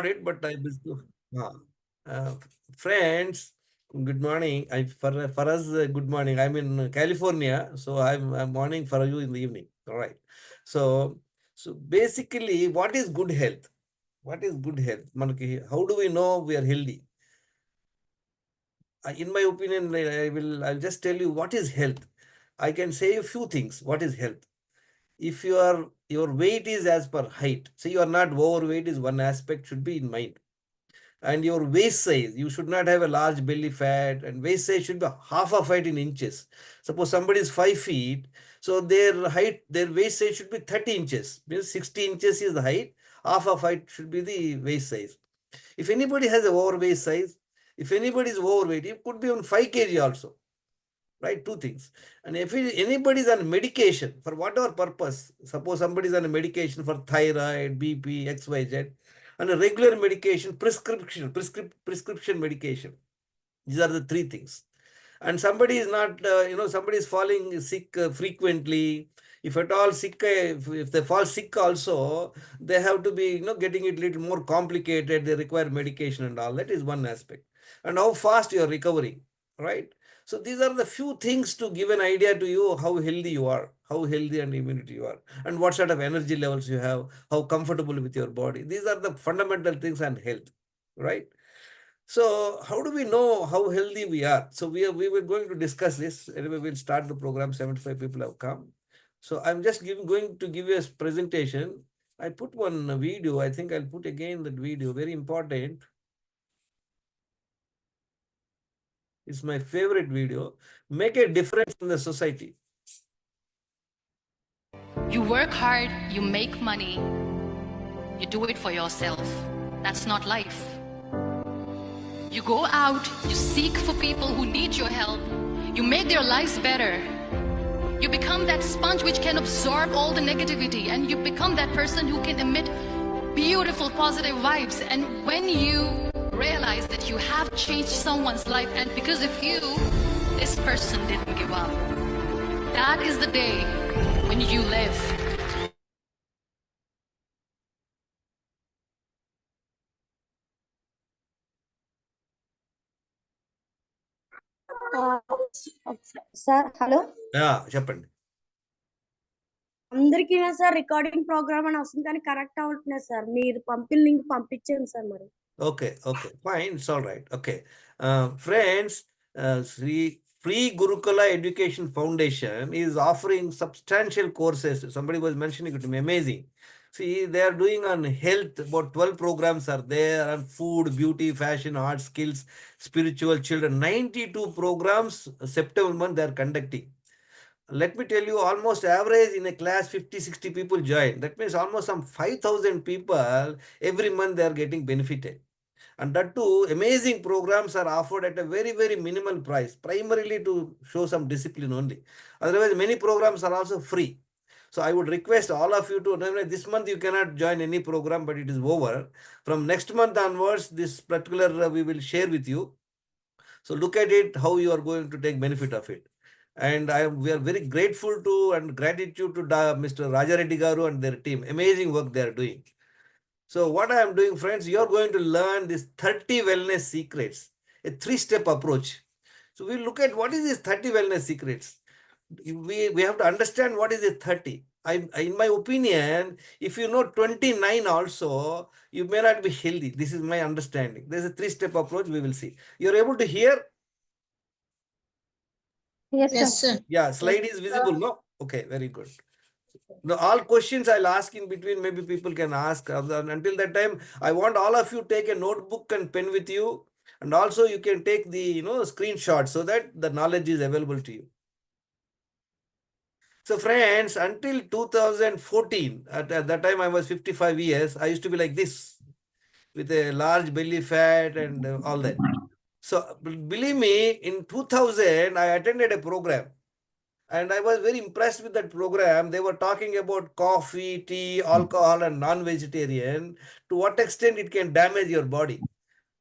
it, but I missed to. Ah. Uh, Friends, good morning. For us, good morning. I'm in California, so I'm morning for you in the evening. All right. So so basically, what is good health? What is good health? How do we know we are healthy? In my opinion, I'll just tell you what is health. I can say a few things. What is health? If your weight is as per height, so you are not overweight is one aspect should be in mind. And your waist size, you should not have a large belly fat, and waist size should be half of height in inches. Suppose somebody is 5 feet, so their waist size should be 30 inches, means 60 inches is the height, half of height should be the waist size. If anybody has a overweight size, if anybody is overweight, it could be on 5 kg also, right? Two things. And if anybody is on medication for whatever purpose, suppose somebody is on a medication for thyroid, BP, XYZ, and a regular medication, prescription medication. These are the three things. And somebody is not, somebody is falling sick frequently. If at all sick, if they fall sick also, they have to be, getting it little more complicated. They require medication and all. That is one aspect. And how fast you are recovering, right? So these are the few things to give an idea to you how healthy you are, how healthy and immunity you are, and what sort of energy levels you have, how comfortable with your body. These are the fundamental things on health, right? So how do we know how healthy we are? So we were going to discuss this. Anyway, we'll start the program. 75 people have come. So I'm just going to give you a presentation. I put one video. I think I'll put again that video. Very important. It's my favorite video. Make a difference in the society. You work hard, you make money, you do it for yourself. That's not life. You go out, you seek for people who need your help, you make their lives better. You become that sponge which can absorb all the negativity, and you become that person who can emit beautiful positive vibes. And when you realize that you have changed someone's life, and because of you, this person didn't give up, that is the day when you live. Sir hello చెప్పండి. అందరికీ sir recording programme అని వస్తుంది కానీ correct అవ్వట్లేదు sir. మీరు పంపిన link పంపించండి sir మరి. Okay, fine, it's all right. Okay, friends, Free Gurukula Education Foundation is offering substantial courses. Somebody was mentioning it to me, amazing. See, they are doing on health, about 12 programs are there on food, beauty, fashion, art, skills, spiritual, children. 92 programs, September month they are conducting. Let me tell you, almost average in a class 50, 60 people join. That means almost some 5,000 people every month they are getting benefited. And that too, amazing programs are offered at a very, very minimal price, primarily to show some discipline only. Otherwise, many programs are also free. So I would request all of you to, this month you cannot join any program, but it is over. From next month onwards, this particular we will share with you. So look at it, how you are going to take benefit of it. And we are very grateful to and gratitude to Mr. Raja Reddy Garu and their team. Amazing work they are doing. So what I am doing, friends, you are going to learn this 30 wellness secrets, a 3-step approach. So we look at what is this 30 wellness secrets. We have to understand what is the 30. In my opinion, if you know 29 also, you may not be healthy. This is my understanding. There's a 3-step approach. We will see. You're able to hear? Yes, sir. Yeah, slide is visible, no? Okay, very good. Now, all questions I'll ask in between, maybe people can ask. Until that time, I want all of you take a notebook and pen with you. And also you can take the, screenshot so that the knowledge is available to you. So friends, until 2014, at that time I was 55 years, I used to be like this with a large belly fat and all that. So believe me, in 2000, I attended a program. And I was very impressed with that program. They were talking about coffee, tea, alcohol, and non-vegetarian, to what extent it can damage your body.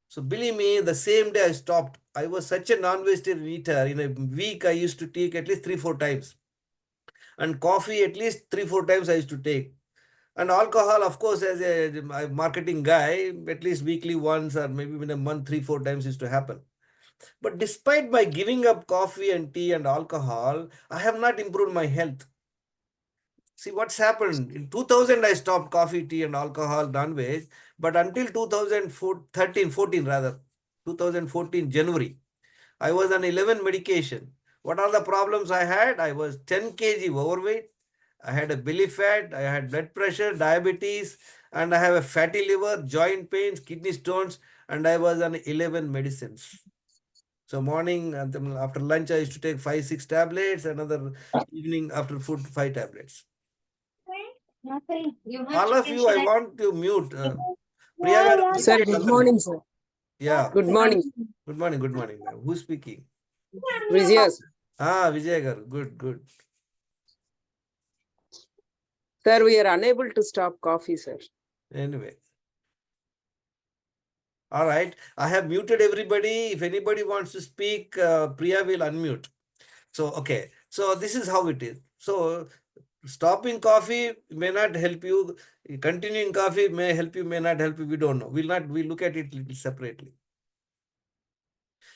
So believe me, the same day I stopped. I was such a non-vegetarian eater. In a week, I used to take at least 3-4 times. And coffee, at least 3-4 times I used to take. And alcohol, of course, as a marketing guy, at least weekly once or maybe in a month, 3, 4 times used to happen. But despite my giving up coffee and tea and alcohol, I have not improved my health. See what's happened. In 2000, I stopped coffee, tea, and alcohol, non-veg. But until 2013, 14 rather, 2014 January, I was on 11 medication. What are the problems I had? I was 10 kg overweight. I had a belly fat. I had blood pressure, diabetes, and I have a fatty liver, joint pains, kidney stones, and I was on 11 medicines. So morning and then after lunch, I used to take 5, 6 tablets. Another evening after food, 5 tablets. All of you, I want to mute. Priya garu, Sir, unmute good అందరూ. morning, sir. Yeah. Good morning. Good morning. Good morning, ma'am. Who's speaking? Vijaya, sir. Vijay garu. Good, good. Sir, we are unable to stop coffee, sir. Anyway. All right. I have muted everybody. If anybody wants to speak, Priya will unmute. So, okay. So this is how it is. So stopping coffee may not help you. Continuing coffee may help you, may not help you. We don't know. We'll look at it little separately.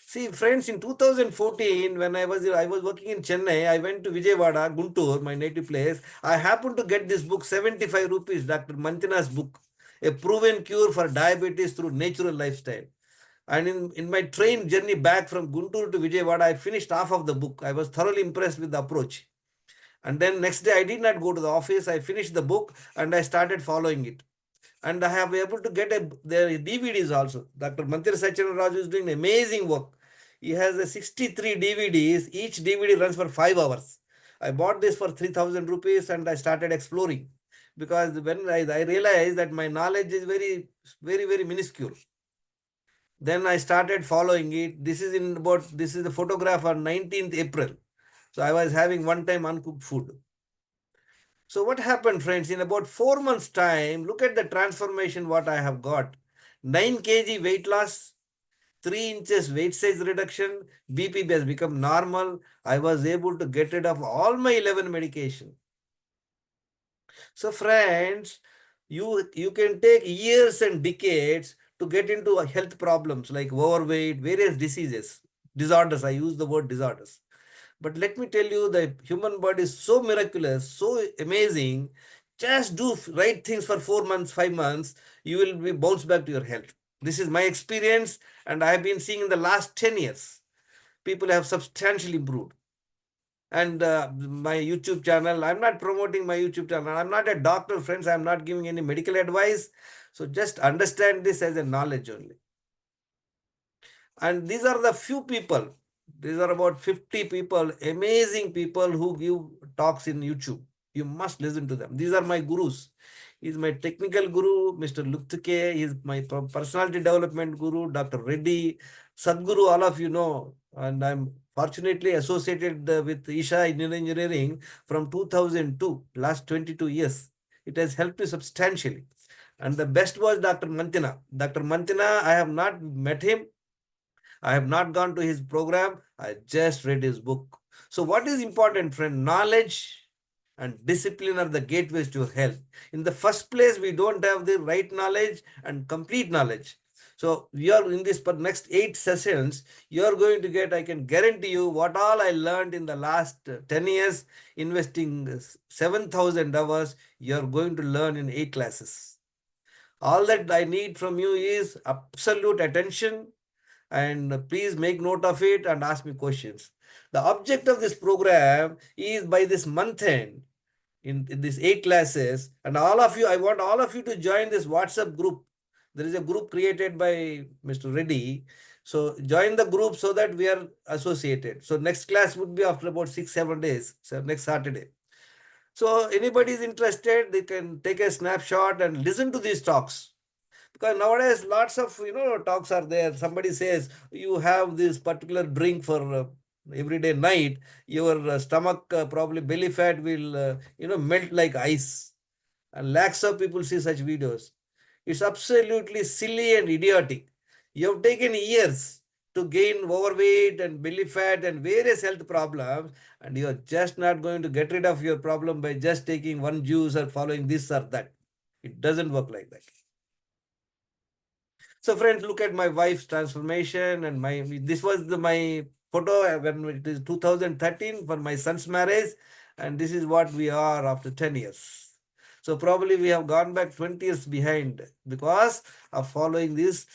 See, friends, in 2014, when I was working in Chennai, I went to Vijayawada, Guntur, my native place. I happened to get this book, 75 rupees, Dr. Mantina's book, A Proven Cure for Diabetes Through Natural Lifestyle. And in my train journey back from Guntur to Vijayawada, I finished half of the book. I was thoroughly impressed with the approach. And then next day, I did not go to the office. I finished the book and I started following it. And I have been able to get their DVDs also. Dr. Mantir Sachin Raju is doing amazing work. He has a 63 DVDs. Each DVD runs for 5 hours. I bought this for 3,000 rupees and I started exploring. Because when I realized that my knowledge is very, very, very minuscule. Then I started following it. This is the photograph on 19th April. So I was having one time uncooked food. So what happened, friends? In about 4 months' time, look at the transformation what I have got. 9 kg weight loss, 3 inches weight size reduction, BP has become normal. I was able to get rid of all my 11 medication. So friends, you can take years and decades to get into health problems like overweight, various disorders. I use the word disorders. But let me tell you, the human body is so miraculous, so amazing. Just do right things for 4 months, 5 months, you will be bounced back to your health. This is my experience, and I have been seeing in the last 10 years, people have substantially improved. And my YouTube channel, I'm not promoting my YouTube channel. I'm not a doctor, friends. I'm not giving any medical advice. So just understand this as a knowledge only. And these are the few people. These are about 50 people, amazing people who give talks in YouTube. You must listen to them. These are my gurus. He's my technical guru, Mr. Luptuke. He's my personality development guru, Dr. Reddy. Sadguru, all of you know. And I'm fortunately associated with Isha Indian Engineering from 2002, last 22 years. It has helped me substantially. And the best was Dr. Mantina. Dr. Mantina, I have not met him. I have not gone to his program. I just read his book. So what is important, friend? Knowledge and discipline are the gateways to health. In the first place, we don't have the right knowledge and complete knowledge. So we are in this next 8 sessions, you are going to get, I can guarantee you, what all I learned in the last 10 years, investing 7,000 hours, you are going to learn in 8 classes. All that I need from you is absolute attention, and please make note of it and ask me questions. The object of this program is by this month end, in these 8 classes, and all of you, I want all of you to join this WhatsApp group. There is a group created by Mr. Reddy. So join the group so that we are associated. So next class would be after about 6-7 days, so next Saturday. So anybody is interested, they can take a snapshot and listen to these talks. Because nowadays lots of talks are there. Somebody says you have this particular drink for everyday night, your stomach probably belly fat will melt like ice, and lakhs of people see such videos. It's absolutely silly and idiotic. You have taken years to gain overweight and belly fat and various health problems, and you are just not going to get rid of your problem by just taking one juice or following this or that. It doesn't work like that. So friends, look at my wife's transformation, and this was my photo when it is 2013 for my son's marriage, and this is what we are after 10 years. So probably we have gone back 20 years behind because of following this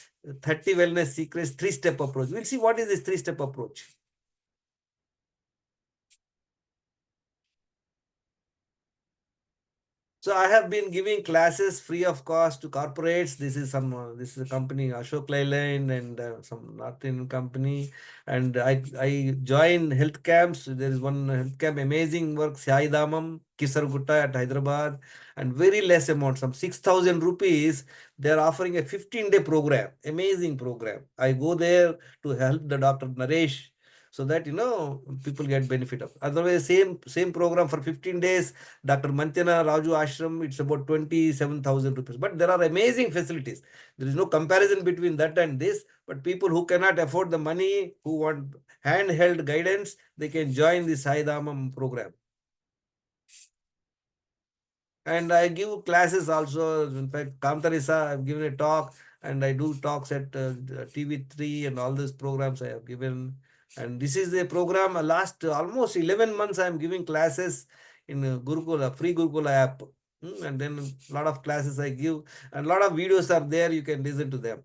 30 wellness secrets 3-step approach. We'll see what is this 3-step approach. So I have been giving classes free of cost to corporates. This is a company, Ashok Leyland, and some North Indian company. And I join health camps. There is one health camp, amazing work, Sai Damam, Kisargutta at Hyderabad, and very less amount, some 6,000 rupees. They are offering a 15-day program, amazing program. I go there to help the Dr. Naresh, so that people get benefit of. Otherwise, same program for 15 days. Dr. Mantyana Raju Ashram, it's about 27,000 rupees. But there are amazing facilities. There is no comparison between that and this. But people who cannot afford the money, who want handheld guidance, they can join the Sai Dhamam program. And I give classes also. In fact, Kamtarisa, I've given a talk, and I do talks at TV3 and all these programs I have given. And this is a program, last almost 11 months, I'm giving classes in Gurukul, a free Gurukul app. And then a lot of classes I give, and a lot of videos are there. You can listen to them.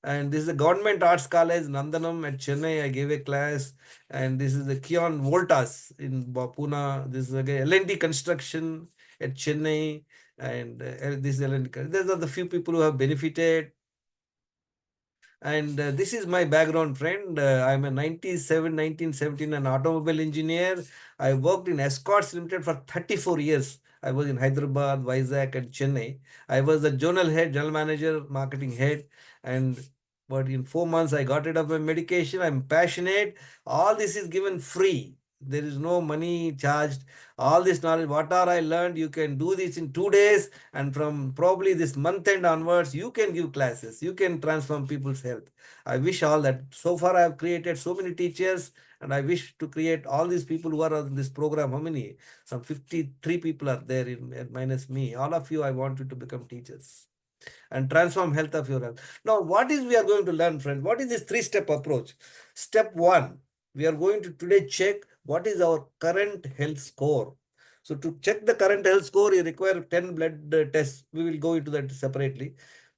And this is the Government Arts College, Nandanam at Chennai. I gave a class. And this is the Kion Voltas in Pune. This is again L&D Construction at Chennai, and this L&D. These are the few people who have benefited. And this is my background, friend. I'm a 1917 an automobile engineer. I worked in Escorts Limited for 34 years. I was in Hyderabad, Vizag, and Chennai. I was the zonal head, general manager, marketing head. And but in 4 months, I got rid of my medication. I'm passionate. All this is given free. There is no money charged. All this knowledge, what are I learned, you can do this in 2 days. And from probably this month end onwards, you can give classes. You can transform people's health. I wish all that. So far, I have created so many teachers, and I wish to create all these people who are on this program. How many? Some 53 people are there minus me. All of you, I want you to become teachers and transform health of your health. Now, what is we are going to learn, friend? What is this 3-step approach? Step 1, we are going to today check what is our current health score. So to check the current health score, you require 10 blood tests. We will go into that separately.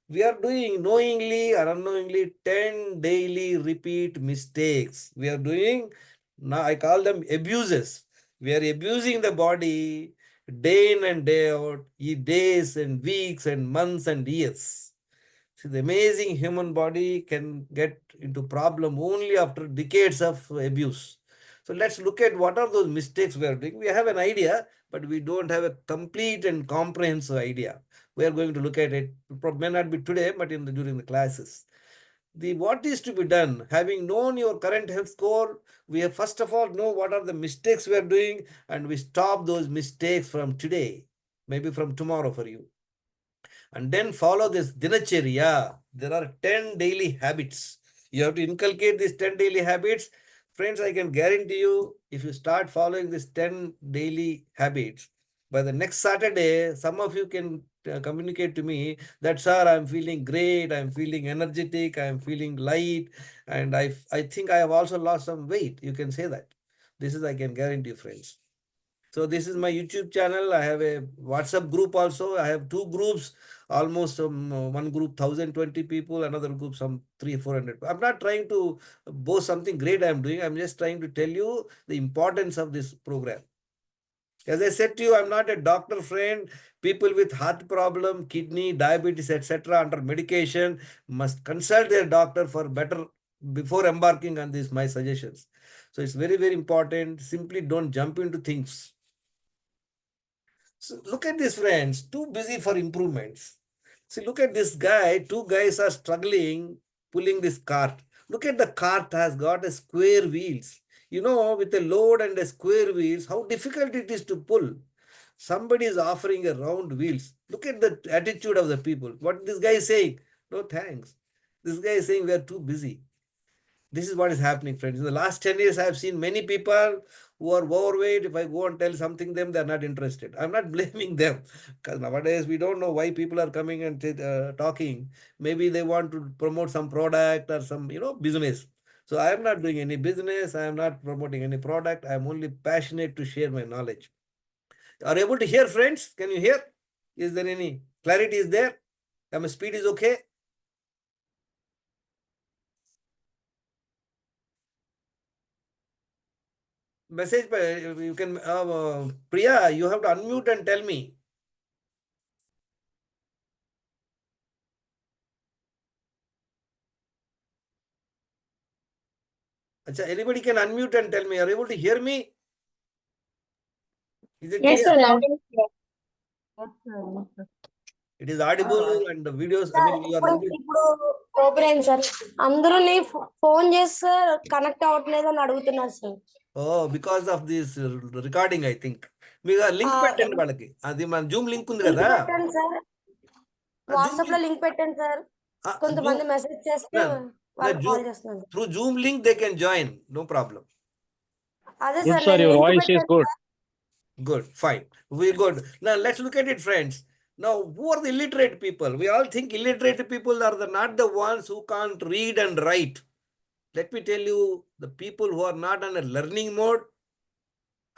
We are doing knowingly or unknowingly 10 daily repeat mistakes. We are doing, now I call them abuses. We are abusing the body day in and day out, days and weeks and months and years. See, the amazing human body can get into problem only after decades of abuse. So let's look at what are those mistakes we are doing. We have an idea, but we don't have a complete and comprehensive idea. We are going to look at it. It may not be today, but during the classes. What is to be done? Having known your current health score, we have first of all know what are the mistakes we are doing, and we stop those mistakes from today, maybe from tomorrow for you. And then follow this dinacharya. There are 10 daily habits. You have to inculcate these 10 daily habits. Friends, I can guarantee you, if you start following these 10 daily habits, by the next Saturday, some of you can communicate to me that, sir, I'm feeling great, I'm feeling energetic, I'm feeling light, and I think I have also lost some weight. You can say that. This is, I can guarantee you, friends. So this is my YouTube channel. I have a WhatsApp group also. I have two groups, almost one group 1,020 people, another group some 300-400. I'm not trying to boast something great I'm doing. I'm just trying to tell you the importance of this program. As I said to you, I'm not a doctor, friend. People with heart problem, kidney, diabetes, etc. under medication must consult their doctor for better before embarking on these my suggestions. So it's very, very important. Simply don't jump into things. So look at this, friends, too busy for improvements. See, look at this guy. Two guys are struggling pulling this cart. Look at the cart has got a square wheels. With a load and a square wheels, how difficult it is to pull. Somebody is offering a round wheels. Look at the attitude of the people. What this guy is saying? No thanks. This guy is saying we are too busy. This is what is happening, friends. In the last 10 years, I have seen many people who are overweight. If I go and tell something them, they're not interested. I'm not blaming them because nowadays we don't know why people are coming and talking. Maybe they want to promote some product or some, business. So I am not doing any business. I am not promoting any product. I am only passionate to share my knowledge. Are you able to hear, friends? Can you hear? Is there any clarity? Is there? My speed is okay? Message, you can, Priya, you have to unmute and tell me. Acha, anybody can unmute and tell me. Are you able to hear me? Is it Yes, clear? sir. Loud and clear. It is audible and the videos, I sir mean, you are ఇప్పుడు audible. ఇప్పుడు open అయింది sir. అందరూ నీ phone చేస్తే connect అవ్వట్లేదు అని అడుగుతున్నారు sir. Oh, because of this recording, I think. మీకు లింక్ పెట్టండి వాళ్ళకి. అది మన జూమ్ లింక్ ఉంది లింక్ కదా. పెట్టండి సార్. ఆ జూమ్ వాట్సాప్ లో లింక్ లింక్ పెట్టండి సార్. కొంతమంది మెసేజ్ చేస్తే వాళ్ళు కాల్ చేస్తున్నారు. through Zoom link they can join. No problem. అదే Good సార్ sir, నేను your లింక్ voice is పెట్టాను good. Sir. Good, fine. We're good. Now let's look at it, friends. Now, who are the illiterate people? We all think illiterate people are not the ones who can't read and write. Let me tell you, the people who are not on a learning mode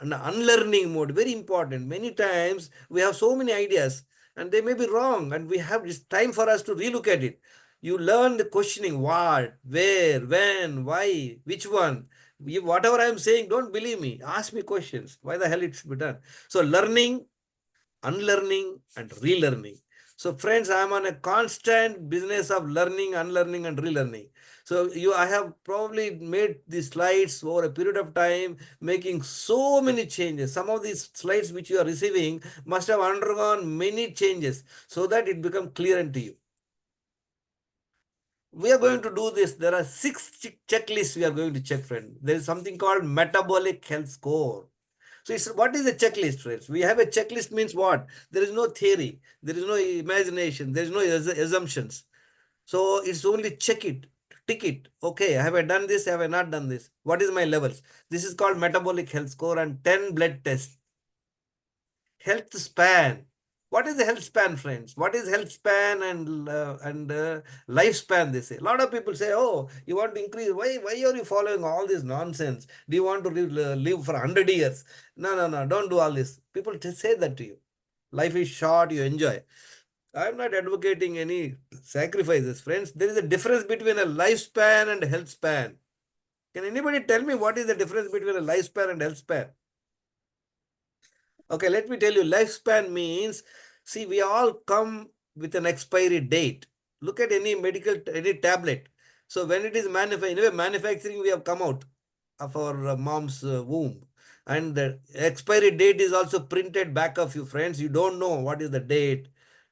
and unlearning mode, very important. Many times we have so many ideas and they may be wrong, and we have this time for us to relook at it. You learn the questioning what, where, when, why, which one. Whatever I'm saying, don't believe me. Ask me questions. Why the hell it should be done? So learning, unlearning, and relearning. So friends, I am on a constant business of learning, unlearning, and relearning. So I have probably made these slides over a period of time, making so many changes. Some of these slides which you are receiving must have undergone many changes so that it becomes clear to you. We are going to do this. There are 6 checklists we are going to check, friend. There is something called metabolic health score. So what is a checklist, friends? We have a checklist means what? There is no theory. There is no imagination. There is no assumptions. So it's only check it, tick it. Okay, have I done this? Have I not done this? What is my levels? This is called metabolic health score and 10 blood tests. Health span. What is the health span, friends? What is health span and lifespan? They say. A lot of people say, "Oh, you want to increase? Why are you following all this nonsense? Do you want to live for 100 years?" No, no, no. Don't do all this. People say that to you. Life is short. You enjoy. I'm not advocating any sacrifices, friends. There is a difference between a lifespan and a health span. Can anybody tell me what is the difference between a lifespan and health span? Okay, let me tell you, lifespan means, see, we all come with an expiry date. Look at any any tablet. So when it is manufacturing, we have come out of our mom's womb. And the expiry date is also printed back of you, friends. You don't know what is the date,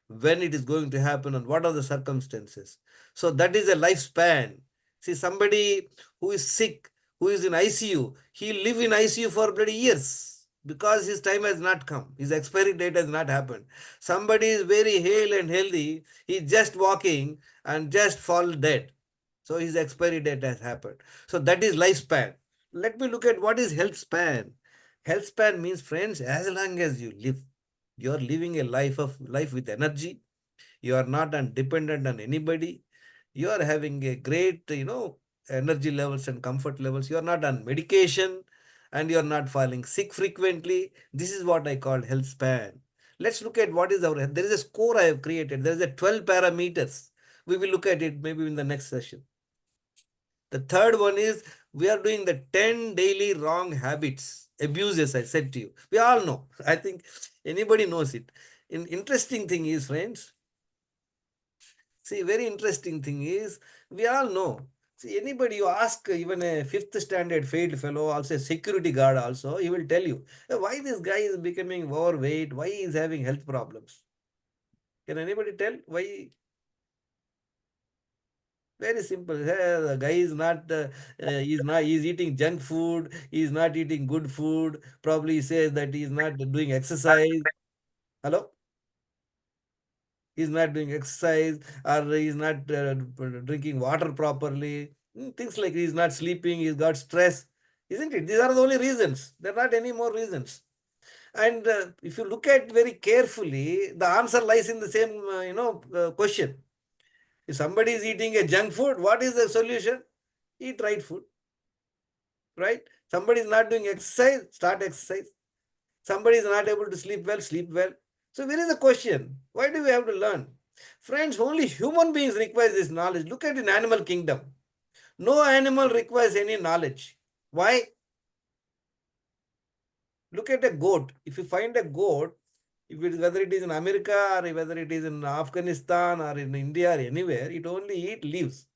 when it is going to happen, and what are the circumstances. So that is a lifespan. See, somebody who is sick, who is in ICU, he'll live in ICU for bloody years because his time has not come. His expiry date has not happened. Somebody is very hale and healthy. He's just walking and just fall dead. So his expiry date has happened. So that is lifespan. Let me look at what is health span. Health span means, friends, as long as you live, you are living a life with energy. You are not dependent on anybody. You are having a great, energy levels and comfort levels. You are not on medication and you are not falling sick frequently. This is what I call health span. Let's look at what is our health. There is a score I have created. There is a 12 parameters. We will look at it maybe in the next session. The third one is we are doing the 10 daily wrong habits, abuses, I said to you. We all know. I think anybody knows it. An interesting thing is, friends, see, very interesting thing is, we all know. See, anybody you ask, even a fifth standard failed fellow, also a security guard also, he will tell you, why this guy is becoming overweight, why he is having health problems. Can anybody tell why? Very simple. The guy is he's eating junk food, he's not eating good food, probably he says that he's not doing exercise. Hello? He's not doing exercise or he's not drinking water properly. Things like he's not sleeping, he's got stress, isn't it? These are the only reasons. There are not any more reasons. And if you look at very carefully, the answer lies in the same, question. If somebody is eating a junk food, what is the solution? Eat right food, right? Somebody is not doing exercise, start exercise. Somebody is not able to sleep well, sleep well. So where is the question? Why do we have to learn? Friends, only human beings require this knowledge. Look at in animal kingdom. No animal requires any knowledge. Why? Look at a goat. If you find a goat, whether it is in America or whether it is in Afghanistan or in India or anywhere, it only eat leaves.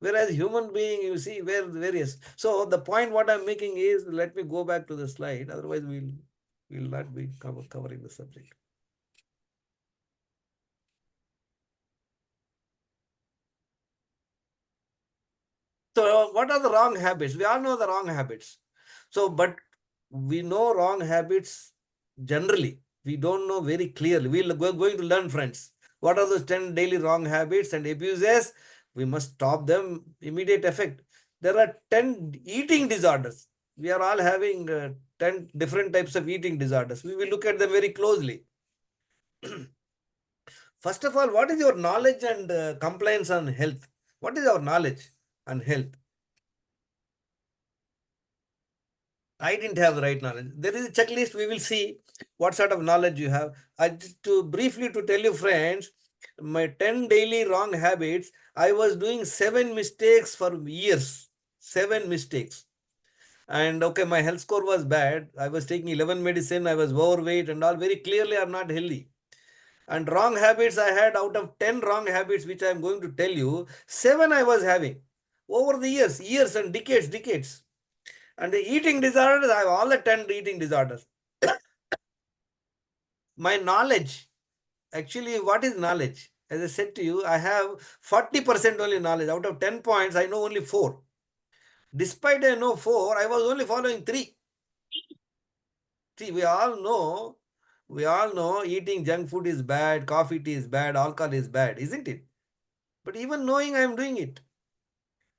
Whereas human being, you see, where various. So the point what I'm making is, let me go back to the slide. Otherwise, we'll not be covering the subject. So what are the wrong habits? We all know the wrong habits. So, but we know wrong habits generally. We don't know very clearly. We're going to learn, friends. What are those 10 daily wrong habits and abuses? We must stop them. Immediate effect. There are 10 eating disorders. We are all having 10 different types of eating disorders. We will look at them very closely. First of all, what is your knowledge and compliance on health? What is our knowledge on health? I didn't have the right knowledge. There is a checklist. We will see what sort of knowledge you have. To briefly to tell you, friends, my 10 daily wrong habits, I was doing 7 mistakes for years. 7 mistakes. And okay, my health score was bad. I was taking 11 medicine. I was overweight and all. Very clearly, I'm not healthy. And wrong habits I had, out of 10 wrong habits, which I'm going to tell you, 7 I was having over the years and decades. And the eating disorders, I have all the 10 eating disorders. My knowledge, actually, what is knowledge? As I said to you, I have 40% only knowledge. Out of 10 points, I know only 4. Despite I know 4, I was only following 3. See, we all know eating junk food is bad, coffee tea is bad, alcohol is bad, isn't it? But even knowing I am doing it.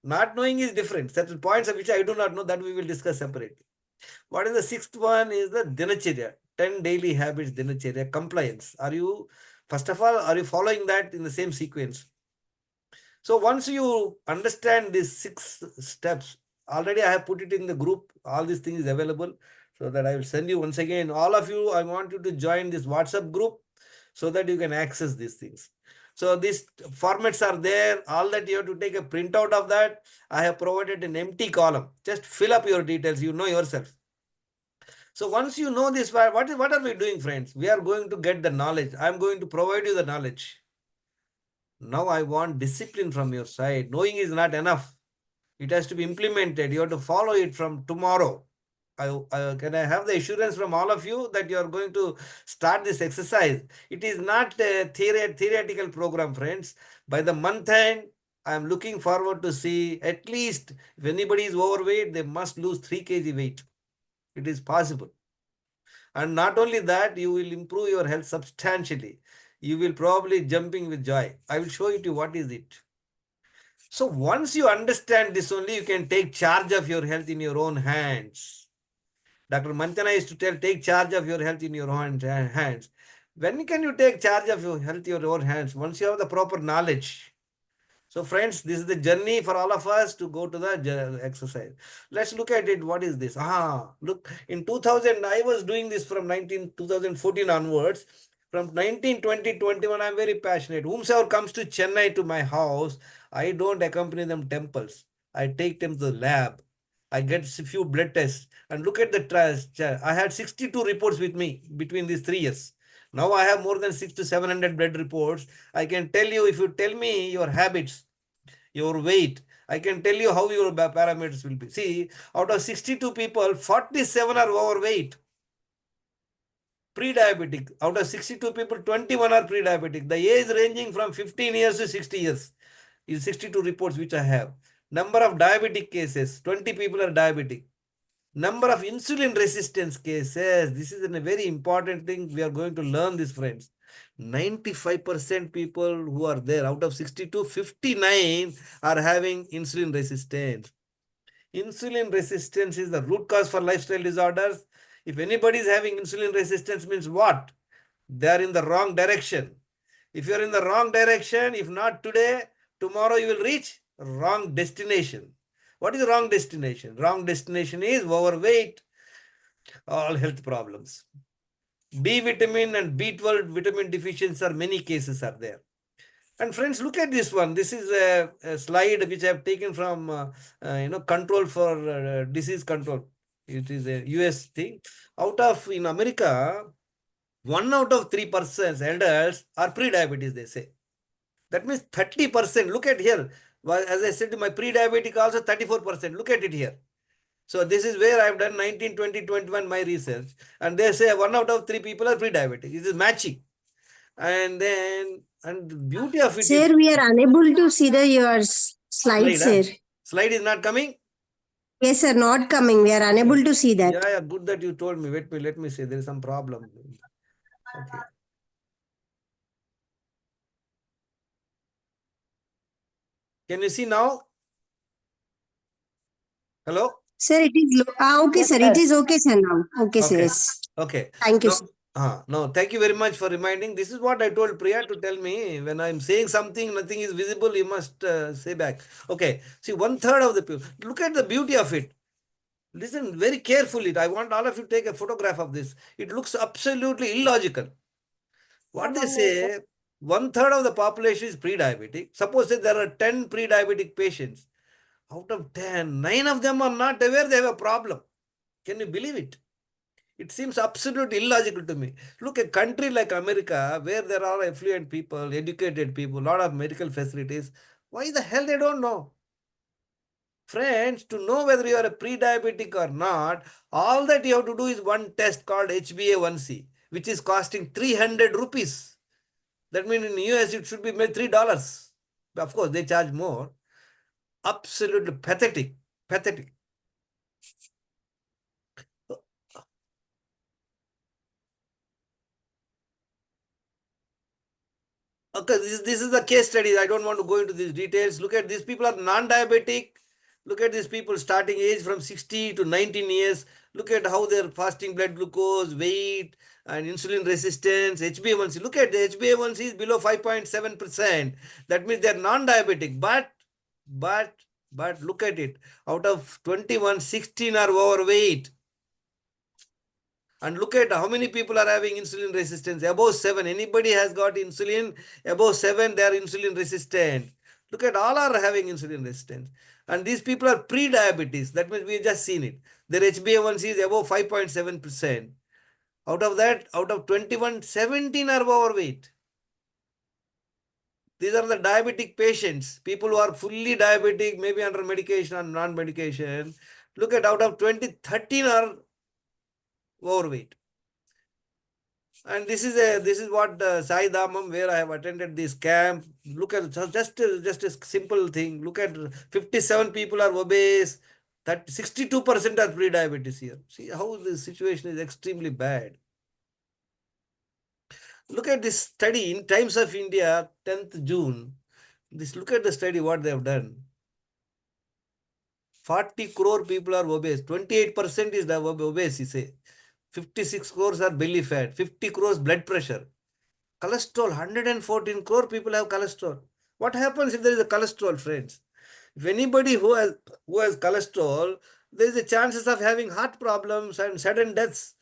Not knowing is different. Certain points of which I do not know, that we will discuss separately. What is the 6th one is the dinacharya, 10 daily habits dinacharya, compliance. First of all, are you following that in the same sequence? So once you understand these 6 steps, already I have put it in the group. All these things is available so that I will send you once again. All of you, I want you to join this WhatsApp group so that you can access these things. So these formats are there. All that you have to take a printout of that. I have provided an empty column. Just fill up your details. You know yourself. So once you know this, what are we doing, friends? We are going to get the knowledge. I'm going to provide you the knowledge. Now I want discipline from your side. Knowing is not enough. It has to be implemented. You have to follow it from tomorrow. Can I have the assurance from all of you that you are going to start this exercise? It is not a theoretical program, friends. By the month end, I am looking forward to see at least if anybody is overweight, they must lose 3 kg weight. It is possible. And not only that, you will improve your health substantially. You will probably jumping with joy. I will show you what is it. So once you understand this only, you can take charge of your health in your own hands. Dr. Mantana used to tell, take charge of your health in your own hands. When can you take charge of your health in your own hands? Once you have the proper knowledge. So friends, this is the journey for all of us to go to the exercise. Let's look at it. What is this? Look, in 2000, I was doing this from 2014 onwards. From 19, 20, 21, I'm very passionate. Whomsoever comes to Chennai to my house, I don't accompany them temples. I take them to the lab. I get a few blood tests and look at the trust. I had 62 reports with me between these 3 years. Now I have more than 6 to 700 blood reports. I can tell you, if you tell me your habits, your weight, I can tell you how your parameters will be. See, out of 62 people, 47 are overweight. Pre-diabetic. Out of 62 people, 21 are pre-diabetic. The age ranging from 15 years to 60 years is 62 reports which I have. Number of diabetic cases, 20 people are diabetic. Number of insulin resistance cases. This is a very important thing. We are going to learn this, friends. 95% people who are there out of 62, 59 are having insulin resistance. Insulin resistance is the root cause for lifestyle disorders. If anybody is having insulin resistance, means what? They are in the wrong direction. If you are in the wrong direction, if not today, tomorrow you will reach wrong destination. What is the wrong destination? Wrong destination is overweight, all health problems. B vitamin and B12 vitamin deficiency are many cases are there. And friends, look at this one. This is a slide which I have taken from control for disease control. It is a US thing. Out of in America, 1 out of 3 persons adults are pre-diabetes. They say that means 30%. Look at here. Well, as I said, my pre-diabetic also 34%. Look at it here. So this is where I have done 19, 20, 21 my research, and they say 1 out of 3 people are pre-diabetic. It is matching, and then and the beauty of it is Sir, we are unable to see your slide. slides, sir. Slide is not coming. Yes, sir, not coming. We are unable to see that. Yeah, good that you told me. Let me say there is some problem. Okay. Can you see now? Hello? Sir, it is okay, Yes, sir. sir. It is okay, sir, now. Okay, sir. Okay. Yes. Okay. Thank you, No, sir. no, thank you very much for reminding. This is what I told Priya to tell me. When I'm saying something, nothing is visible, you must say back. Okay. See, 1/3 of the people. Look at the beauty of it. Listen very carefully. I want all of you to take a photograph of this. It looks absolutely illogical. What they say, 1/3 of the population is pre-diabetic. Suppose that there are 10 pre-diabetic patients. Out of 10, 9 of them are not aware they have a problem. Can you believe it? It seems absolutely illogical to me. Look, a country like America, where there are affluent people, educated people, a lot of medical facilities, why the hell they don't know? Friends, to know whether you are a pre-diabetic or not, all that you have to do is one test called HbA1c, which is costing 300 rupees. That means in US it should be made $3. Of course, they charge more. Absolutely pathetic. Pathetic. Okay, this is the case study. I don't want to go into these details. Look at these people are non-diabetic. Look at these people starting age from 60 to 19 years. Look at how they're fasting blood glucose, weight, and insulin resistance, HbA1c. Look at the HbA1c is below 5.7%. That means they're non-diabetic. But look at it. Out of 21, 16 are overweight. And look at how many people are having insulin resistance. Above 7. Anybody has got insulin, above 7, they are insulin resistant. Look at all are having insulin resistance. And these people are pre-diabetes. That means we just seen it. Their HbA1c is above 5.7%. Out of that, out of 21, 17 are overweight. These are the diabetic patients. People who are fully diabetic, maybe under medication or non-medication. Look at out of 20, 13 are overweight. And this is what Sai Dhamam, where I have attended this camp. Look at just a simple thing. Look at 57 people are obese. That 62% are pre-diabetes here. See how the situation is extremely bad. Look at this study in Times of India, 10th June. Look at the study what they have done. 40 crore people are obese. 28% is the obese, you say. 56 crores are belly fat. 50 crores blood pressure. Cholesterol, 114 crore people have cholesterol. What happens if there is a cholesterol, friends? If anybody who has cholesterol, there is a chances of having heart problems and sudden deaths.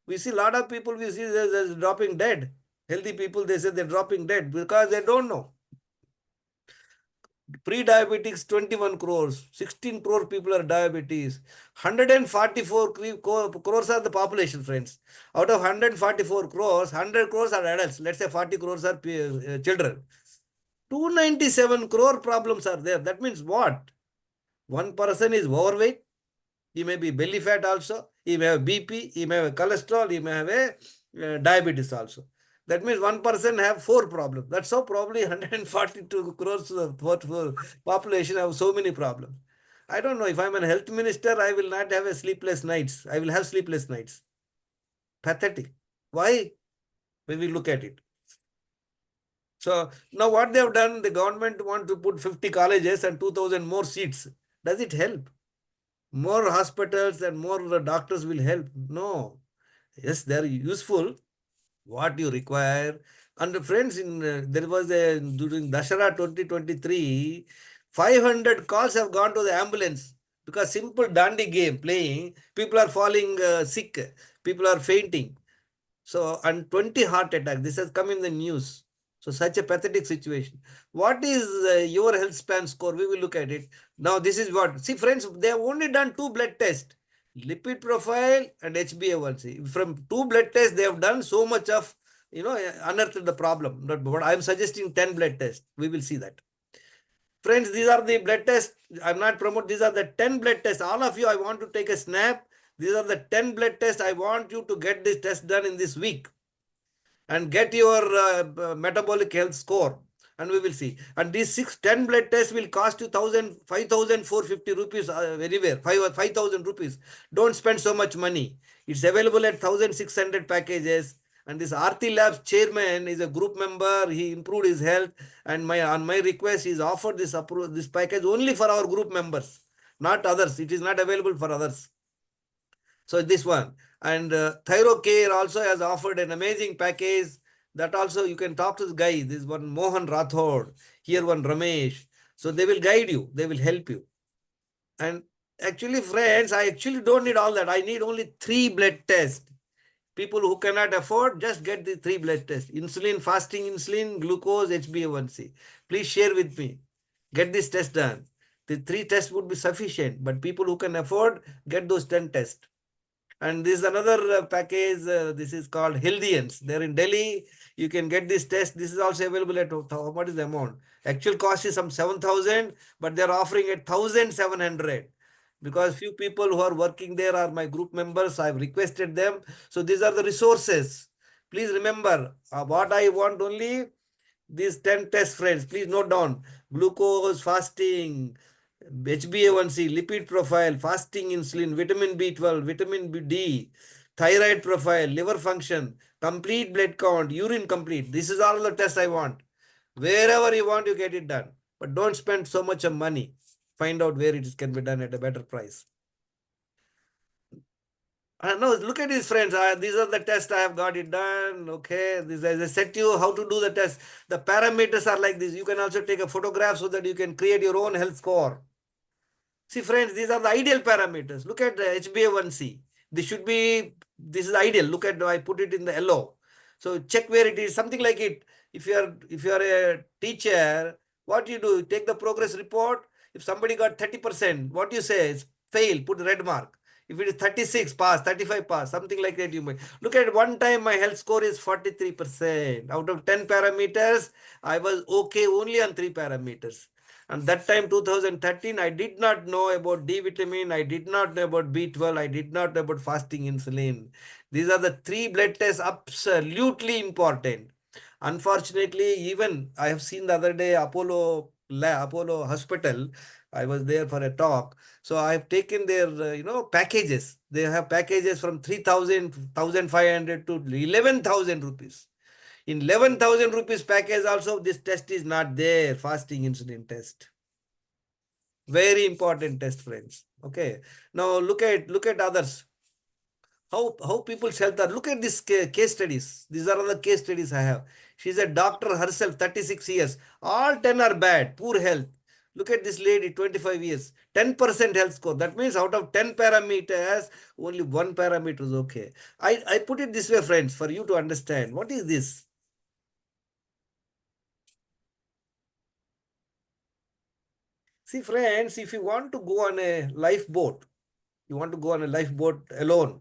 We see a lot of people, we see they're dropping dead. Healthy people, they say they're dropping dead because they don't know. Pre-diabetics, 21 crores. 16 crore people are diabetes. 144 crores are the population, friends. Out of 144 crores, 100 crores are adults. Let's say 40 crores are children. 297 crore problems are there. That means what? One person is overweight. He may be belly fat also. He may have BP. He may have cholesterol. He may have a diabetes also. That means one person have 4 problems. That's how probably 142 crores of population have so many problems. I don't know. If I'm a health minister, I will not have a sleepless nights. I will have sleepless nights. Pathetic. Why? When we look at it. So now what they have done, the government want to put 50 colleges and 2,000 more seats. Does it help? More hospitals and more doctors will help? No. Yes, they are useful. What you require. And friends, in there was a during Dashara 2023, 500 calls have gone to the ambulance because simple dandy game playing, people are falling sick, people are fainting. So, and 20 heart attack. This has come in the news. So, such a pathetic situation. What is your health span score? We will look at it. Now, this is what. See, friends, they have only done two blood tests, lipid profile and HbA1c. From two blood tests, they have done so much of, unearthed the problem. But I am suggesting 10 blood tests. We will see that. Friends, these are the blood tests. I'm not promoting. These are the 10 blood tests. All of you, I want to take a snap. These are the 10 blood tests. I want you to get this test done in this week and get your metabolic health score. And we will see. And these 10 blood tests will cost you 5,450 rupees anywhere, 5,000 rupees. Don't spend so much money. It's available at 1,600 packages. And this Aarti Labs chairman is a group member. He improved his health. And on my request, he's offered this package only for our group members, not others. It is not available for others. So this one. And ThyroCare also has offered an amazing package. That also you can talk to this guy. This one Mohan Rathod, here one Ramesh. So they will guide you. They will help you. And actually, friends, I actually don't need all that. I need only 3 blood tests. People who cannot afford, just get the 3 blood tests. Insulin, fasting insulin, glucose, HbA1c. Please share with me. Get this test done. The 3 tests would be sufficient. But people who can afford, get those 10 tests. And this is another package. This is called Healthians. They're in Delhi. You can get this test. This is also available at what is the amount? Actual cost is some 7,000, but they're offering at 1,700 because few people who are working there are my group members. I've requested them. So these are the resources. Please remember what I want only. These 10 tests, friends. Please note down. Glucose, fasting, HbA1c, lipid profile, fasting insulin, vitamin B12, vitamin D, thyroid profile, liver function, complete blood count, urine complete. This is all the tests I want. Wherever you want, you get it done. But don't spend so much of money. Find out where it can be done at a better price. No, look at these friends. These are the tests I have got it done. Okay. This, as I said to you, how to do the test. The parameters are like this. You can also take a photograph so that you can create your own health score. See, friends, these are the ideal parameters. Look at the HbA1c. This is ideal. Look at, I put it in the yellow. So check where it is, something like it. If you are a teacher, what you do, take the progress report. If somebody got 30%, what you say is fail, put red mark. If it is 36, pass, 35, pass, something like that you might. Look at one time my health score is 43%. Out of 10 parameters, I was okay only on 3 parameters. And that time, 2013, I did not know about D vitamin. I did not know about B12. I did not know about fasting insulin. These are the 3 blood tests absolutely important. Unfortunately, even I have seen the other day Apollo Hospital. I was there for a talk. So I have taken their, packages. They have packages from 3,000, 1,500 to 11,000 rupees. In 11,000 rupees package also, this test is not there, fasting insulin test. Very important test, friends. Okay. Now look at others. How people's health are. Look at this case studies. These are all the case studies I have. She's a doctor herself, 36 years. All 10 are bad, poor health. Look at this lady, 25 years, 10% health score. That means out of 10 parameters, only 1 parameter is okay. I put it this way, friends, for you to understand. What is this? See, friends, if you want to go on a lifeboat, you want to go on a lifeboat alone,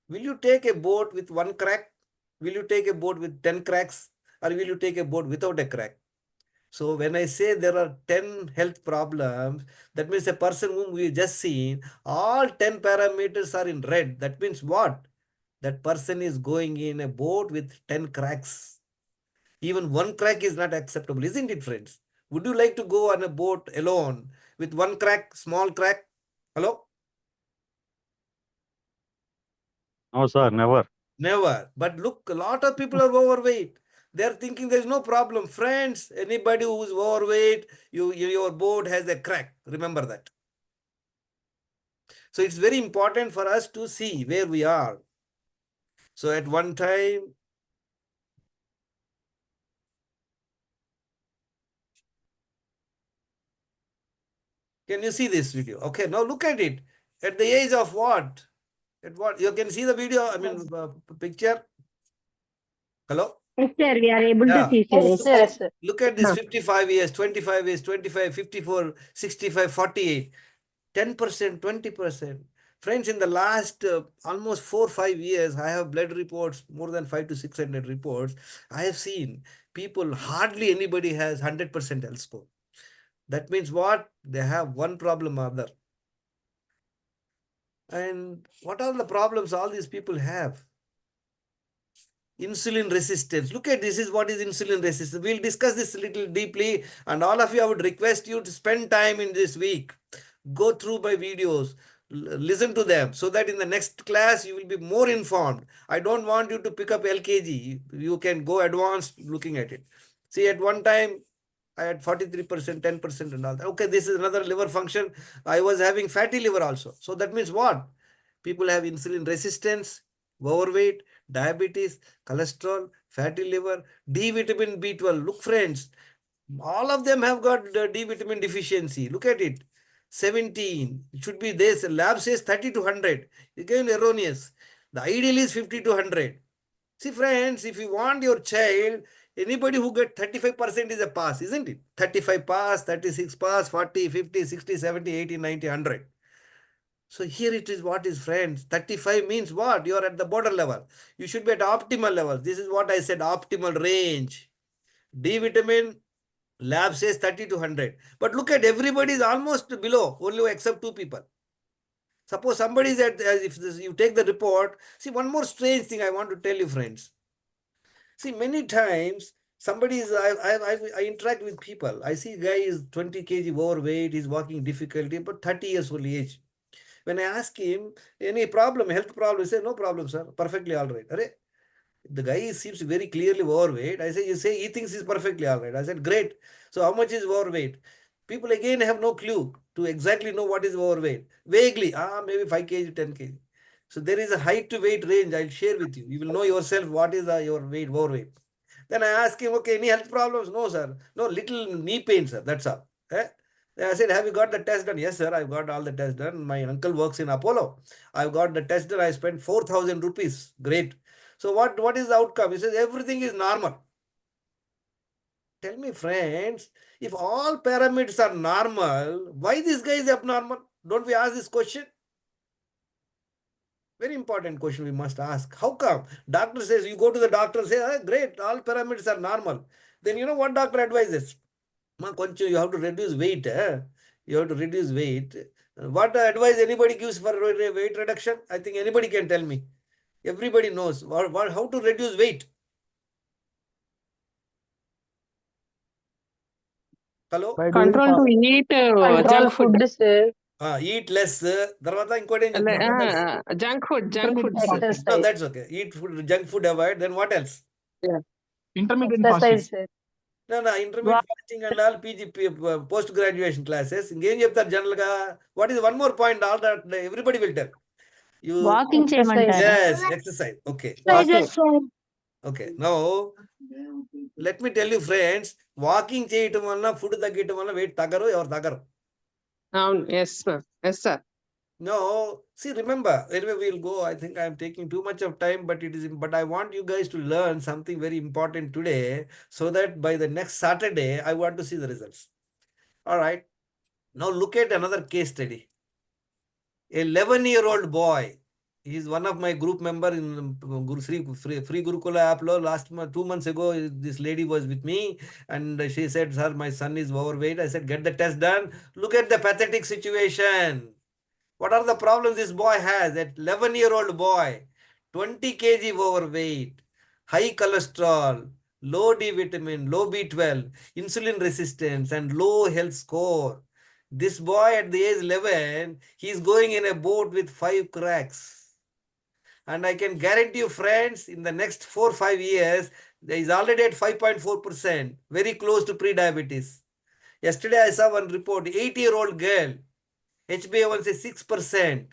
will you take a boat with 1 crack? Will you take a boat with 10 cracks? Or will you take a boat without a crack? So when I say there are 10 health problems, that means a person whom we just seen, all 10 parameters are in red. That means what? That person is going in a boat with 10 cracks. Even 1 crack is not acceptable, isn't it, friends? Would you like to go on a boat alone with 1 crack, small crack? Hello? No, sir, never. Never. But look, a lot of people are overweight. They're thinking there's no problem. Friends, anybody who's overweight, your boat has a crack. Remember that. So it's very important for us to see where we are. So at one time, can you see this video? Okay, now look at it. At the age of what? At what? You can see the video, I mean, picture. Hello? Yes, sir. We are able to Yeah. see, sir. Yes, sir. Yes, sir. Look at this Huh. 55 years, 25 years, 25, 54, 65, 48, 10%, 20%. Friends, in the last almost 4 5 years, I have blood reports, more than 5 to 600 reports. I have seen people, hardly anybody has 100% health score. That means what? They have one problem or other. And what are the problems all these people have? Insulin resistance. Look at this is what is insulin resistance. We'll discuss this a little deeply, and all of you, I would request you to spend time in this week. Go through my videos, listen to them, so that in the next class you will be more informed. I don't want you to pick up LKG. You can go advanced looking at it. See, at one time I had 43%, 10% and all that. Okay, this is another liver function. I was having fatty liver also. So that means what? People have insulin resistance, overweight, diabetes, cholesterol, fatty liver, D vitamin B12. Look, friends, all of them have got the D vitamin deficiency. Look at it. 17. It should be this. Lab says 30 to 100. Again, erroneous. The ideal is 50 to 100. See, friends, if you want your child, anybody who get 35% is a pass, isn't it? 35 pass, 36 pass, 40, 50, 60, 70, 80, 90, 100. So here it is what is, friends. 35 means what? You are at the border level. You should be at optimal level. This is what I said, optimal range. D vitamin, lab says 30 to 100. But look at everybody is almost below, only except 2 people. Suppose somebody is at, if this, you take the report, see one more strange thing I want to tell you, friends. See, many times somebody is, I interact with people. I see guy is 20 kg overweight, he's walking difficulty, but 30 years only age. When I ask him, any problem, health problem, he says, no problem, sir, perfectly all right. Arre, the guy seems very clearly overweight. I say, you say he thinks he's perfectly all right. I said, great. So how much is overweight? People again have no clue to exactly know what is overweight. Vaguely, maybe 5 kg, 10 kg. So there is a height to weight range. I'll share with you. You will know yourself what is your weight, overweight. Then I ask him, okay, any health problems? No, sir. No, little knee pain, sir. That's all. Eh? Then I said, have you got the test done? Yes, sir. I've got all the tests done. My uncle works in Apollo. I've got the test done. I spent 4,000 rupees. Great. So what is the outcome? He says, everything is normal. Tell me, friends, if all parameters are normal, why this guy is abnormal? Don't we ask this question? Very important question we must ask. How come? Doctor says, you go to the doctor and say, great, all parameters are normal. Then you know what doctor advises? You have to reduce weight. You have to reduce weight. What advice anybody gives for weight reduction? I think anybody can tell me. Everybody knows how to reduce weight. Hello? Control to eat Control junk food. food, sir. Eat less. తర్వాత ఇంకోటి ఏం Like, చెప్తారు? junk food, sir. No, Exercise. that's okay. Eat food, junk food avoid. Then what else? Yeah. Intermittent fasting. Exercise, sir. No, intermittent fasting and all PG, post graduation classes. ఇంకేం చెప్తారు general గా? What is one more point? All that everybody will tell. You walking Exercise. చేయమంటారా? yes, exercise. Okay. Okay. Now let me tell you, friends, walking చేయటం వలన food తగ్గటం వలన wait తగ్గరు, ఎవరు తగ్గరు. Yes, sir. Yes, sir. No, see, remember, anyway, we'll go. I think I'm taking too much of time, but I want you guys to learn something very important today so that by the next Saturday, I want to see the results. All right. Now look at another case study. A 11-year-old boy. He's one of my group member in free Gurukul app. Last month, 2 months ago, this lady was with me and she said, sir, my son is overweight. I said, get the test done. Look at the pathetic situation. What are the problems this boy has? That 11-year-old boy, 20 kg overweight, high cholesterol, low D vitamin, low B12, insulin resistance, and low health score. This boy at the age 11, he's going in a boat with 5 cracks. And I can guarantee you, friends, in the next 4 or 5 years, there is already at 5.4%, very close to pre-diabetes. Yesterday, I saw one report, 80-year-old girl, HbA1c 6%,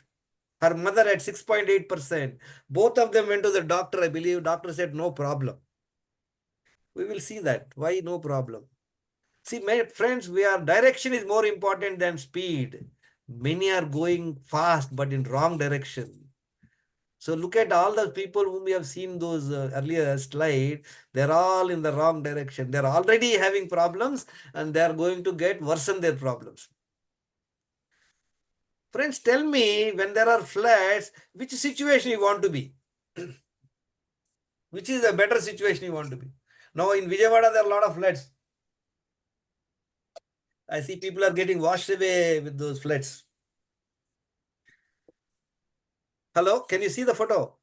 her mother at 6.8%. Both of them went to the doctor, I believe. Doctor said, no problem. We will see that. Why no problem? See, my friends, direction is more important than speed. Many are going fast, but in wrong direction. So look at all the people whom we have seen those earlier slide. They're all in the wrong direction. They're already having problems and they're going to get worsen their problems. Friends, tell me when there are floods, which situation you want to be? Which is a better situation you want to be? Now in Vijayawada, there are a lot of floods. I see people are getting washed away with those floods. Hello, can you see the photo?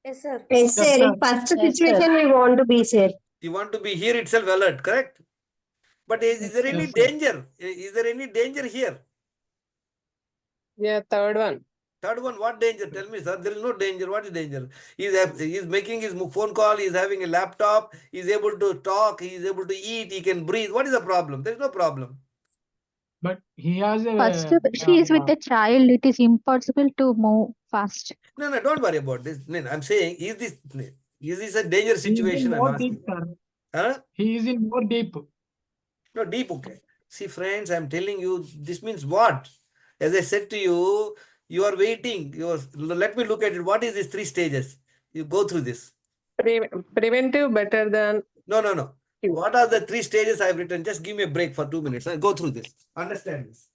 Yes, sir. Yes, sir. In first situation we want to be, sir. You want to be here itself alert, correct? But is there any danger? Is there any danger here? Yeah, third one. Third one, what danger? Tell me, sir. There is no danger. What is danger? He's making his phone call. He's having a laptop. He's able to talk. He's able to eat. He can breathe. What is the problem? There is no problem. But he has a First, she is with a child. It is impossible to move fast. No, no, don't worry about this. No, I'm saying, is this a danger he is situation? in I'm more asking. deep, sir. Huh? He is in more deep. No, deep, okay. See, friends, I'm telling you, this means what? As I said to you, you are waiting. Let me look at it. What is these 3 stages? You go through this. Preventive better than No, no, no. cure. What are the 3 stages I've written? Just give me a break for 2 minutes. I'll go through this. Understand this.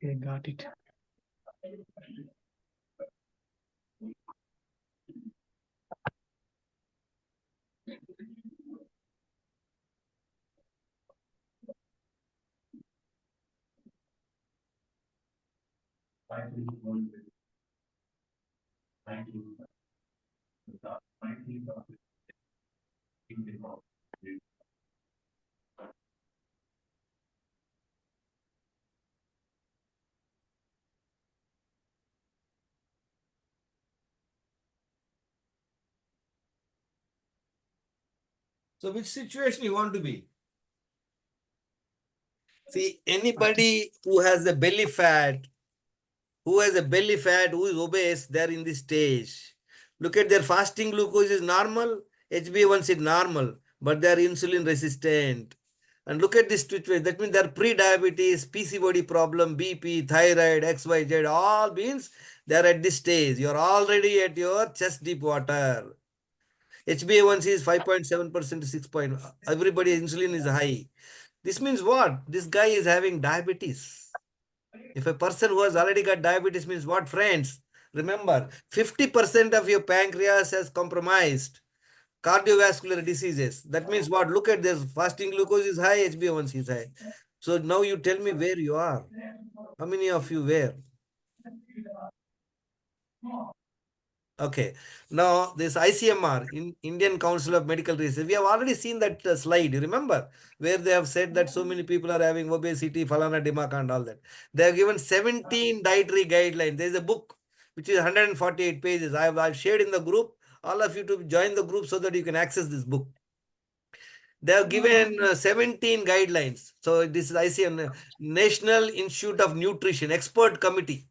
Okay, got it. So which situation you want to be? See, anybody who has a belly fat, who is obese, they're in this stage. Look at their fasting glucose is normal, HbA1c is normal, but they're insulin resistant. And look at this situation. That means they're pre-diabetes, PCOD problem, BP, thyroid, XYZ, all means they're at this stage. You're already at your chest deep water. HbA1c is 5.7% to 6 point. Everybody insulin is high. This means what? This guy is having diabetes. If a person who has already got diabetes means what, friends? Remember, 50% of your pancreas has compromised. Cardiovascular diseases. That means what? Look at this. Fasting glucose is high, HbA1c is high. So now you tell me where you are. How many of you where? Okay. Now this ICMR, Indian Council of Medical Research, we have already seen that slide. You remember where they have said that so many people are having obesity, falana, dimaka, and all that. They have given 17 dietary guidelines. There is a book which is 148 pages. I've shared in the group. All of you to join the group so that you can access this book. They have given 17 guidelines. So this is ICM, National Institute of Nutrition Expert Committee.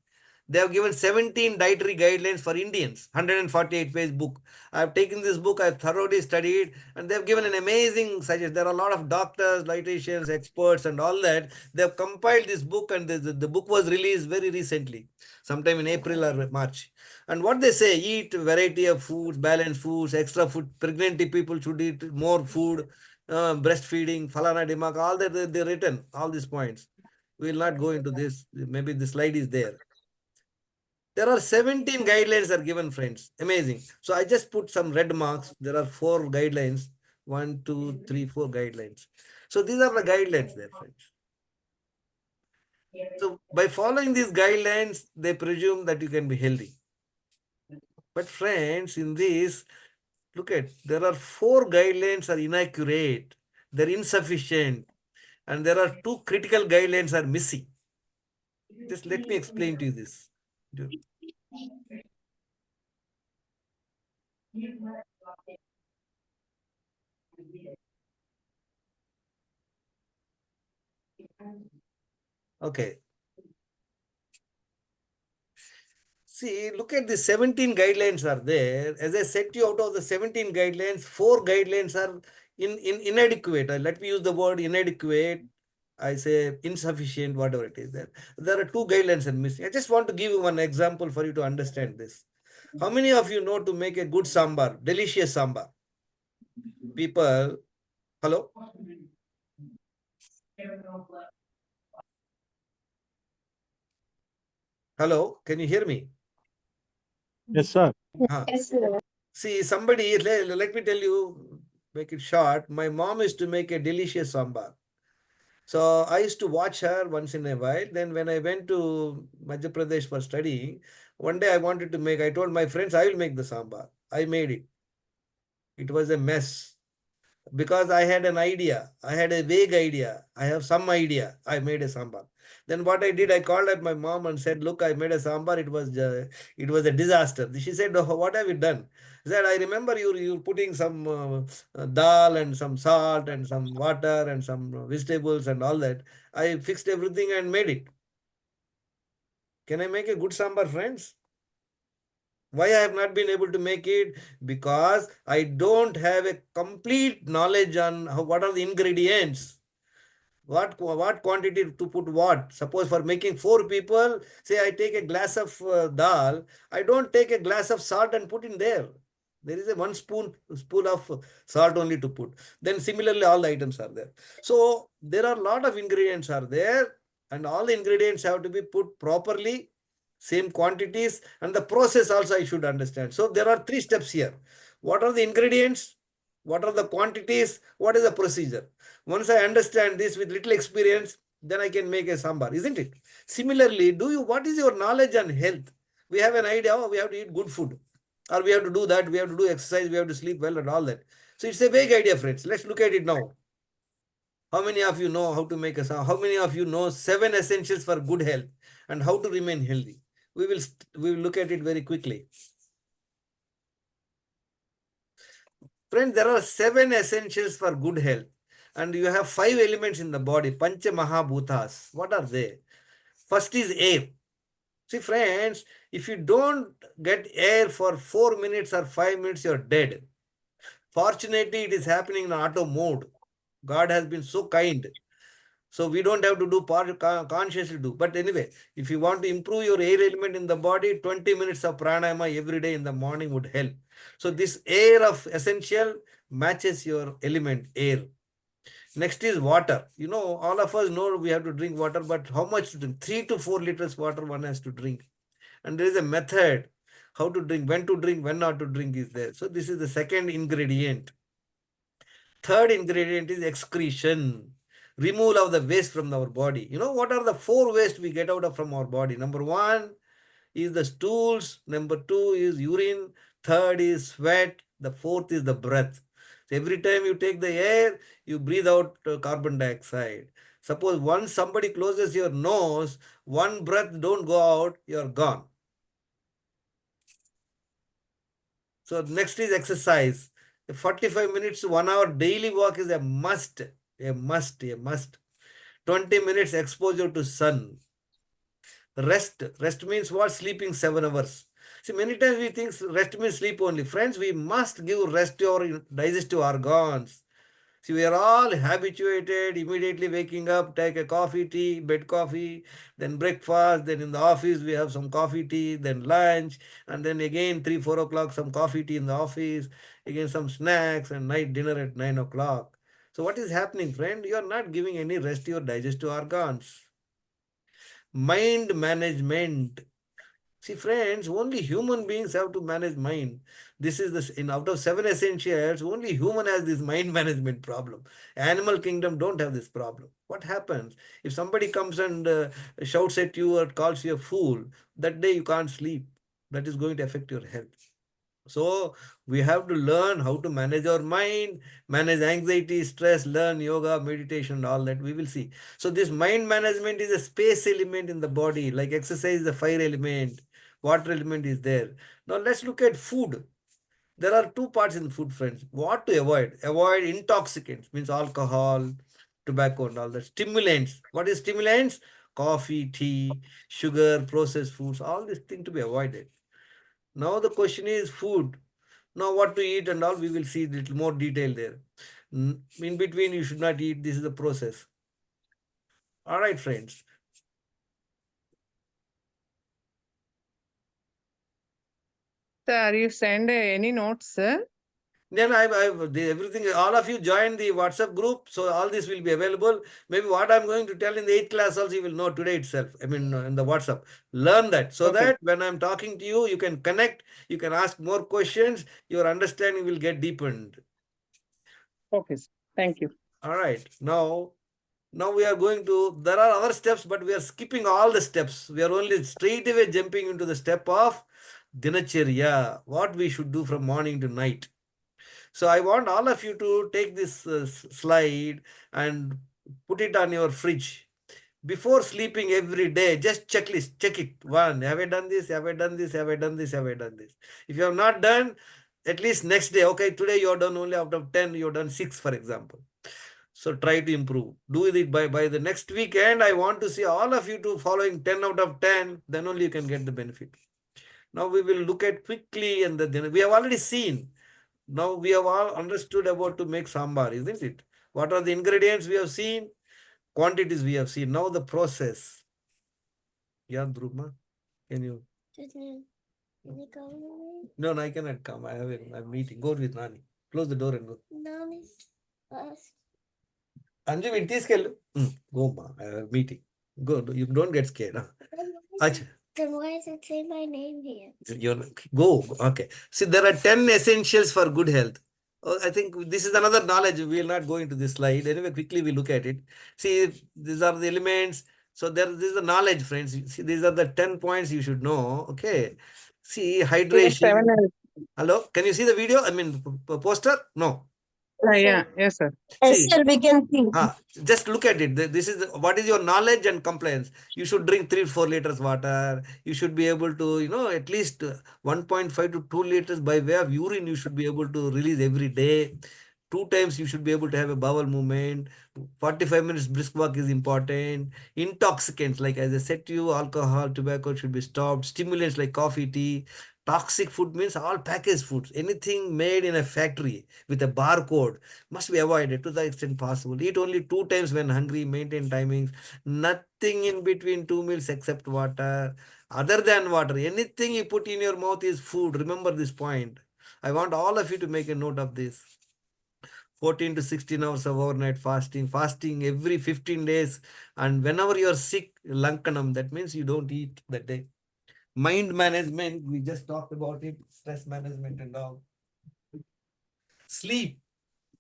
They have given 17 dietary guidelines for Indians, 148-page book. I've taken this book, I've thoroughly studied, and they've given an amazing suggestion. There are a lot of doctors, dietitians, experts, and all that. They've compiled this book, and the book was released very recently, sometime in April or March. And what they say, eat variety of foods, balanced foods, extra food. Pregnant people should eat more food, breastfeeding, falana dimaka, all that they're written, all these points. We will not go into this. Maybe the slide is there. There are 17 guidelines are given, friends. Amazing. So I just put some red marks. There are 4 guidelines. 1, 2, 3, 4 guidelines. So these are the guidelines there, friends. So by following these guidelines, they presume that you can be healthy. But friends, in this, look at, there are 4 guidelines are inaccurate, they're insufficient, and there are 2 critical guidelines are missing. Just let me explain to you this. Okay. See, look at the 17 guidelines are there. As I said to you, out of the 17 guidelines, 4 guidelines are inadequate. Let me use the word inadequate. I say insufficient, whatever it is. There are 2 guidelines are missing. I just want to give you one example for you to understand this. How many of you know to make a good sambar, delicious sambar? People, hello? Hello, can you hear me? Yes, sir. Huh. Yes, sir. See, somebody, let me tell you, make it short. My mom used to make a delicious sambar. So I used to watch her once in a while. Then when I went to Madhya Pradesh for studying, one day I wanted to make, I told my friends, I will make the sambar. I made it. It was a mess because I had an idea. I had a vague idea. I have some idea. I made a sambar. Then what I did, I called up my mom and said, "Look, I made a sambar. It was a disaster." She said, "Oh, what have you done?" I said, "I remember you putting some dal and some salt and some water and some vegetables and all that. I fixed everything and made it. Can I make a good sambar, friends? Why I have not been able to make it? Because I don't have a complete knowledge on what are the ingredients. What quantity to put what. Suppose for making 4 people, say I take a glass of dal, I don't take a glass of salt and put in there. There is a 1 spoon of salt only to put. Then similarly, all the items are there. So there are a lot of ingredients are there, and all the ingredients have to be put properly, same quantities, and the process also I should understand. So there are 3 steps here. What are the ingredients? What are the quantities? What is the procedure? Once I understand this with little experience, then I can make a sambar, isn't it? Similarly, what is your knowledge on health? We have an idea, oh, we have to eat good food, or we have to do that, we have to do exercise, we have to sleep well, and all that. So it's a vague idea, friends. Let's look at it now. How many of you know how to make a sambar? How many of you know 7 essentials for good health and how to remain healthy? We will look at it very quickly. Friends, there are 7 essentials for good health. And you have 5 elements in the body, Pancha Mahabhutas. What are they? First is air. See, friends, if you don't get air for 4 minutes or 5 minutes, you're dead. Fortunately, it is happening in auto mode. God has been so kind. So we don't have to do consciously do. But anyway, if you want to improve your air element in the body, 20 minutes of pranayama every day in the morning would help. So this air of essential matches your element, air. Next is water. You know, all of us know we have to drink water, but how much to drink? 3 to 4 liters water one has to drink. And there is a method how to drink, when not to drink is there. So this is the second ingredient. Third ingredient is excretion. Removal of the waste from our body. You know, what are the 4 waste we get out of from our body? Number 1 is the stools. Number 2 is urine. Third is sweat. The fourth is the breath. So every time you take the air, you breathe out carbon dioxide. Suppose once somebody closes your nose, one breath don't go out, you're gone. So next is exercise. 45 minutes to 1 hour daily walk is a must. A must, a must. 20 minutes exposure to sun. Rest. Rest means what? Sleeping 7 hours. See, many times we think rest means sleep only. Friends, we must give rest to our digestive organs. See, we are all habituated, immediately waking up, take a coffee, tea, bed coffee, then breakfast, then in the office we have some coffee, tea, then lunch, and then again 3, 4 o'clock some coffee, tea in the office, again some snacks and night dinner at 9 o'clock. So what is happening, friend? You are not giving any rest to your digestive organs. Mind management. See, friends, only human beings have to manage mind. This is in out of 7 essentials, only human has this mind management problem. Animal kingdom don't have this problem. What happens if somebody comes and shouts at you or calls you a fool? That day you can't sleep. That is going to affect your health. So we have to learn how to manage our mind, manage anxiety, stress, learn yoga, meditation, all that we will see. So this mind management is a space element in the body, like exercise is a fire element, water element is there. Now let's look at food. There are two parts in food, friends. What to avoid? Avoid intoxicants, means alcohol, tobacco and all that. Stimulants. What is stimulants? Coffee, tea, sugar, processed foods, all these things to be avoided. Now the question is food. Now what to eat and all, we will see little more detail there. In between, you should not eat. This is the process. All right, friends. Sir, you send any notes, sir? Then everything, all of you join the WhatsApp group. So all this will be available. Maybe what I'm going to tell in the 8th class also, you will know today itself. I mean, in the WhatsApp. Learn that so Okay. that when I'm talking to you, you can connect, you can ask more questions, your understanding will get deepened. Okay, sir. Thank you. All right. Now we are going to, there are other steps, but we are skipping all the steps. We are only straight away jumping into the step of dinacharya, what we should do from morning to night. So I want all of you to take this slide and put it on your fridge. Before sleeping every day, just checklist, check it. One, have I done this? Have I done this? Have I done this? Have I done this? If you have not done, at least next day, okay, today you have done only out of 10, you have done 6, for example. So try to improve. Do it by the next weekend. I want to see all of you to following 10 out of 10. Then only you can get the benefit. Now we will look at quickly and then we have already seen. Now we have all understood about to make sambar, isn't it? What are the ingredients we have seen? Quantities we have seen. Now the process. Yeah, Druma, can you? No, I cannot come. I have a meeting. Go with Nani. Close the door and go. Anju, it is go, ma. I have a meeting. Go. You don't get scared. Huh? Then why does it say my name here? Go. Okay. See, there are 10 essentials for good health. Oh, I think this is another knowledge. We will not go into this slide. Anyway, quickly we look at it. See, these are the elements. So this is the knowledge, friends. See, these are the 10 points you should know. Okay. See, Yes, hydration. 7. Hello, can you see the video? I mean, poster? No. Yeah, yes, sir. Yes, See, sir, we can see. just look at it. This is what is your knowledge and compliance. You should drink 3 to 4 liters water. You should be able to, at least 1.5 to 2 liters by way of urine. You should be able to release every day. 2 times you should be able to have a bowel movement. 45 minutes brisk walk is important. Intoxicants, like as I said to you, alcohol, tobacco should be stopped. Stimulants like coffee, tea. Toxic food means all packaged foods. Anything made in a factory with a barcode must be avoided to the extent possible. Eat only 2 times when hungry, maintain timings. Nothing in between 2 meals except water. Other than water, anything you put in your mouth is food. Remember this point. I want all of you to make a note of this. 14 to 16 hours of overnight fasting, fasting every 15 days. And whenever you're sick, lankanam, that means you don't eat that day. Mind management, we just talked about it, stress management and all. Sleep.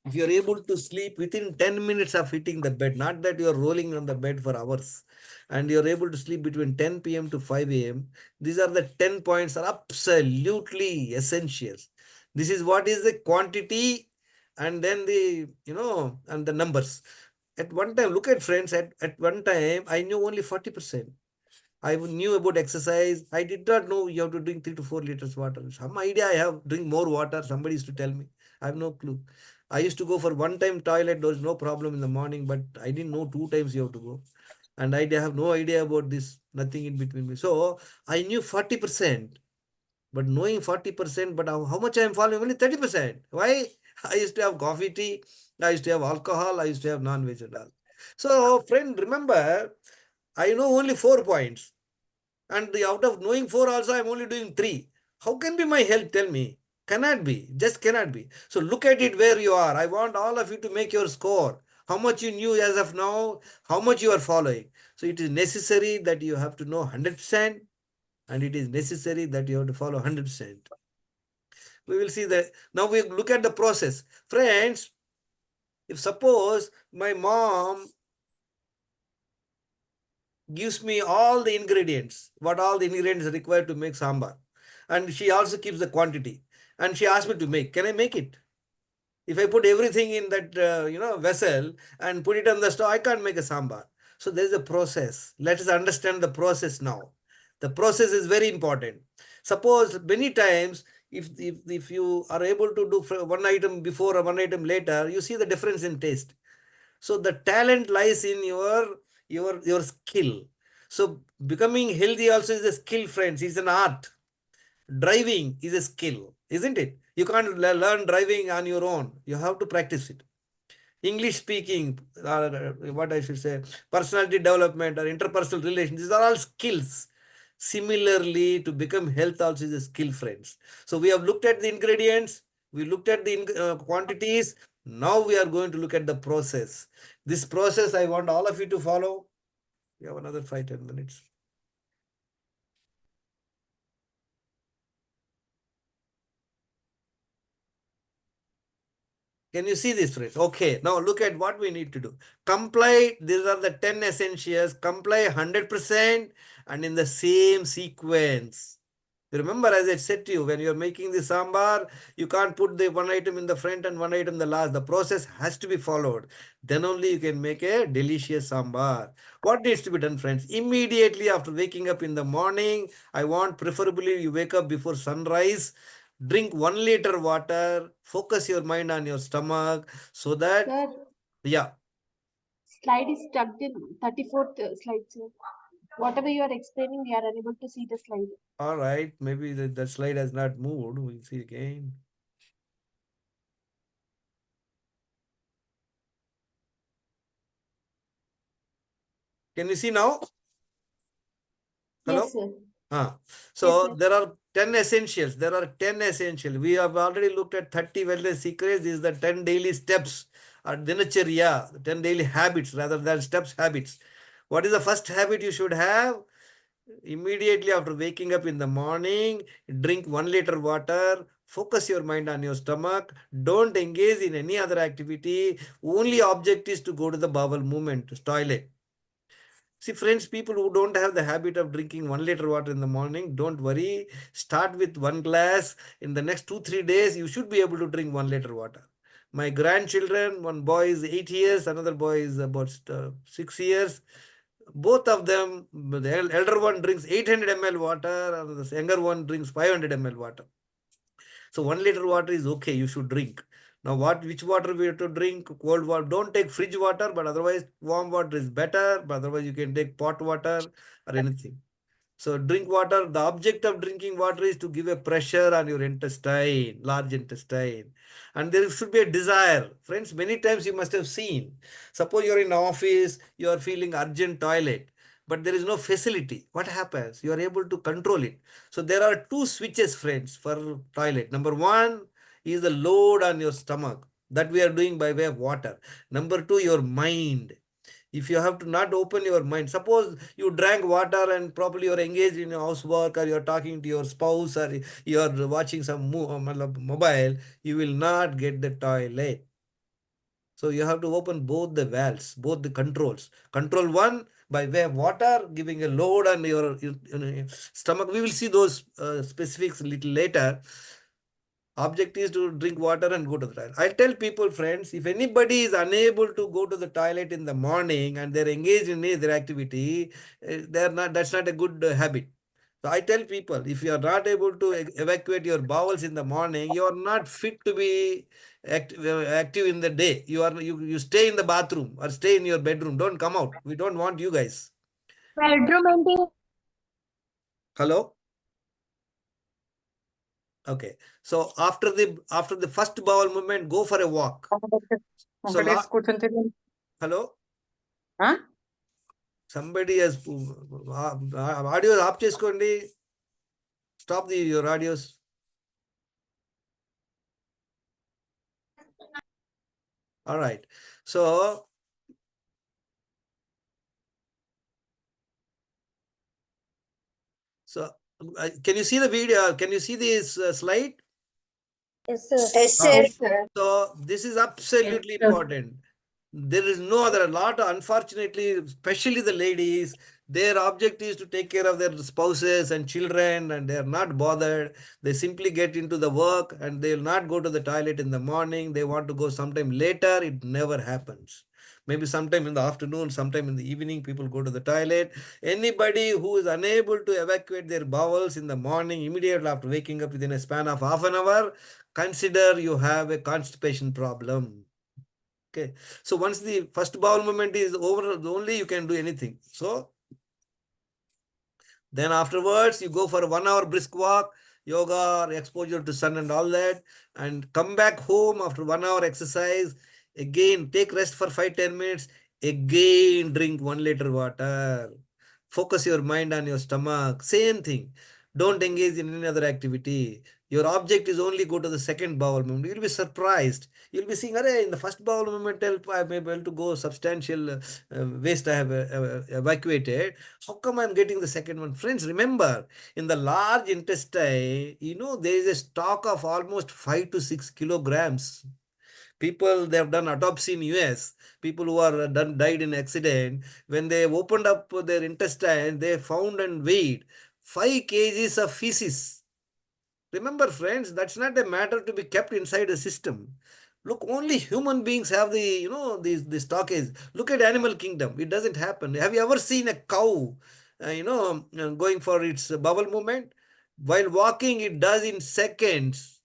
If you're able to sleep within 10 minutes of hitting the bed, not that you're rolling on the bed for hours, and you're able to sleep between 10 p.m. to 5 a.m., these are the 10 points are absolutely essential. This is what is the quantity and then and the numbers. At one time, look at friends, at one time, I knew only 40%. I knew about exercise. I did not know you have to drink 3 to 4 liters water. Some idea I have, drink more water. Somebody used to tell me. I have no clue. I used to go for one time toilet. There was no problem in the morning, but I didn't know 2 times you have to go. And I have no idea about this, nothing in between me. So I knew 40%, but knowing 40%, but how much I am following? Only 30%. Why? I used to have coffee, tea. I used to have alcohol. I used to have non-veg and all. So friend, remember, I know only 4 points. And out of knowing 4 also, I'm only doing 3. How can be my health? Tell me. Cannot be. Just cannot be. So look at it where you are. I want all of you to make your score. How much you knew as of now, how much you are following. So it is necessary that you have to know 100%, and it is necessary that you have to follow 100%. We will see that. Now we look at the process. Friends, if suppose my mom gives me all the ingredients, what all the ingredients are required to make sambar. And she also keeps the quantity. and she asked me to make. Can I make it? If I put everything in that vessel and put it on the stove, I can't make a sambar. So there is a process. Let us understand the process now. The process is very important. Suppose many times, if you are able to do one item before or one item later, you see the difference in taste. So the talent lies in your skill. So becoming healthy also is a skill, friends. It's an art. Driving is a skill, isn't it? You can't learn driving on your own. You have to practice it. English speaking, what I should say, personality development or interpersonal relations, these are all skills. Similarly, to become health also is a skill, friends. So we have looked at the ingredients, we looked at the quantities. Now we are going to look at the process. This process I want all of you to follow. We have another 5-10 minutes. Can you see this, friends? Okay, now look at what we need to do. Comply, these are the 10 essentials. Comply 100% and in the same sequence. Remember, as I said to you, when you're making the sambar, you can't put the one item in the front and one item in the last. The process has to be followed. Then only you can make a delicious sambar. What needs to be done, friends? Immediately after waking up in the morning, I want preferably you wake up before sunrise. Drink 1 liter water. Focus your mind on your stomach so that, Sir, yeah. slide is stuck in 34th slide, sir. Whatever you are explaining, we are unable to see the slide. All right. Maybe the slide has not moved. We'll see again. Can you see now? Hello? Yes, sir. So Yes, sir. there are 10 essentials. There are 10 essentials. We have already looked at 30 wellness secrets. These are the 10 daily steps or dinacharya, 10 daily habits rather than steps habits. What is the first habit you should have? Immediately after waking up in the morning, drink 1 liter water. Focus your mind on your stomach. Don't engage in any other activity. Only object is to go to the bowel movement, toilet. See, friends, people who don't have the habit of drinking 1 liter water in the morning, don't worry. Start with 1 glass. In the next 2-3 days, you should be able to drink 1 liter water. My grandchildren, one boy is 8 years, another boy is about 6 years. Both of them, the elder one drinks 800 ml water, and the younger one drinks 500 ml water. So 1 liter water is okay, you should drink. Now which water we have to drink? Cold water. Don't take fridge water, but otherwise warm water is better. But otherwise you can take pot water or anything. So drink water. The object of drinking water is to give a pressure on your intestine, large intestine. And there should be a desire. Friends, many times you must have seen. Suppose you're in office, you are feeling urgent toilet, but there is no facility. What happens? You are able to control it. So there are two switches, friends, for toilet. Number one is the load on your stomach. That we are doing by way of water. Number two, your mind. If you have to not open your mind, suppose you drank water and probably you're engaged in housework or you're talking to your spouse or you're watching some mobile, you will not get the toilet. So you have to open both the valves, both the controls. Control one by way of water, giving a load on your stomach. We will see those specifics a little later. Object is to drink water and go to the toilet. I tell people, friends, if anybody is unable to go to the toilet in the morning and they're engaged in their activity, that's not a good habit. So I tell people, if you are not able to evacuate your bowels in the morning, you are not fit to be active in the day. You stay in the bathroom or stay in your bedroom. Don't come out. We don't want you guys. Bedroom and Hello? Okay. So after the first bowel movement, go for a walk. So hello? Huh? Somebody has audio of చేసుకోండి. Stop your audios. All right. So can you see the video? Can you see this slide? Yes, sir. Yes, sir. So this is absolutely important. There is no other. Unfortunately, especially the ladies, Their object is to take care of their spouses and children, and they are not bothered. They simply get into the work and they will not go to the toilet in the morning. They want to go sometime later. It never happens. Maybe sometime in the afternoon, sometime in the evening, people go to the toilet. Anybody who is unable to evacuate their bowels in the morning, immediately after waking up within a span of half an hour, consider you have a constipation problem. Okay. So once the first bowel movement is over, only you can do anything. So then afterwards, you go for a 1 hour brisk walk, yoga, or exposure to sun and all that, and come back home after 1 hour exercise. Again, take rest for 5-10 minutes. Again, drink 1 liter water. Focus your mind on your stomach. Same thing. Don't engage in any other activity. Your object is only go to the second bowel movement. You'll be surprised. You'll be seeing, in the first bowel movement, I'm able to go substantial waste I have evacuated. How come I'm getting the second one? Friends, remember, in the large intestine, there is a stock of almost 5 to 6 kilograms. People, they have done autopsy in US. People who are died in accident, when they opened up their intestine, they found and weighed 5 kgs of feces. Remember, friends, that's not a matter to be kept inside a system. Look, only human beings have the, the stockage. Look at animal kingdom. It doesn't happen. Have you ever seen a cow, going for its bowel movement? While walking, it does in seconds.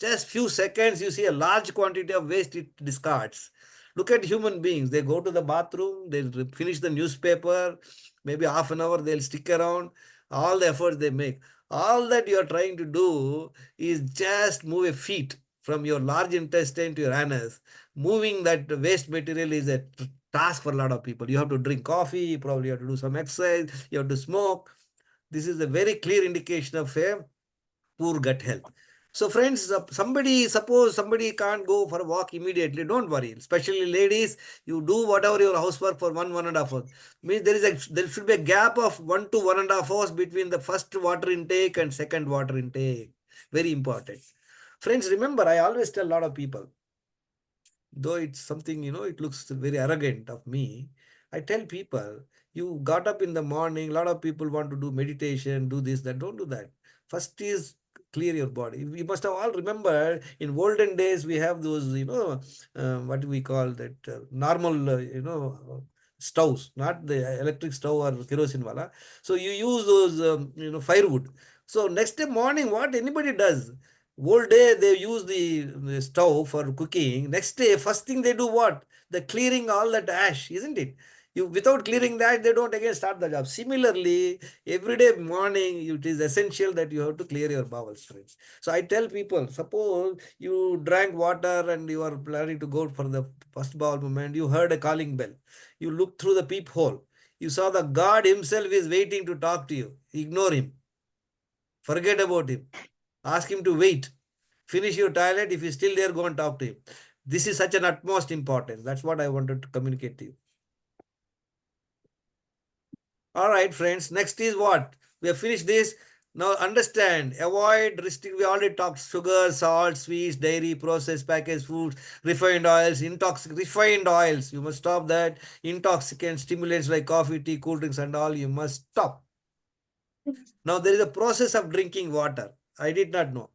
Just few seconds, you see a large quantity of waste it discards. Look at human beings. They go to the bathroom, they'll finish the newspaper, maybe half an hour they'll stick around, all the efforts they make. All that you are trying to do is just move a feet from your large intestine to your anus. Moving that waste material is a task for a lot of people. You have to drink coffee, you probably have to do some exercise, you have to smoke. This is a very clear indication of a poor gut health. So friends, suppose somebody can't go for a walk immediately, don't worry. Especially ladies, you do whatever your housework for 1.5 hours. Means there should be a gap of 1 to 1.5 hours between the first water intake and second water intake. Very important. Friends, remember, I always tell a lot of people, though it's something, it looks very arrogant of me. I tell people, you got up in the morning, a lot of people want to do meditation, do this, that. Don't do that. First is clear your body. We must have all remember in olden days, we have those, what do we call that, normal, stoves, not the electric stove or kerosene wala. So you use those, firewood. So next day morning, what anybody does, whole day they use the stove for cooking. Next day, first thing they do what? They're clearing all that ash, isn't it? You without clearing that, they don't again start the job. Similarly, every day morning, it is essential that you have to clear your bowels, friends. So I tell people, suppose you drank water and you are planning to go for the first bowel movement, you heard a calling bell. You look through the peephole. You saw the God himself is waiting to talk to you. Ignore him. Forget about him. Ask him to wait. Finish your toilet. If he's still there, go and talk to him. This is such an utmost importance. That's what I wanted to communicate to you. All right, friends. Next is what? We have finished this. Now understand, avoid, restrict. We already talked sugar, salt, sweets, dairy, processed packaged foods, refined oils, refined oils. You must stop that. Intoxicants, stimulants like coffee, tea, cool drinks, and all. You must stop. Now there is a process of drinking water. I did not know.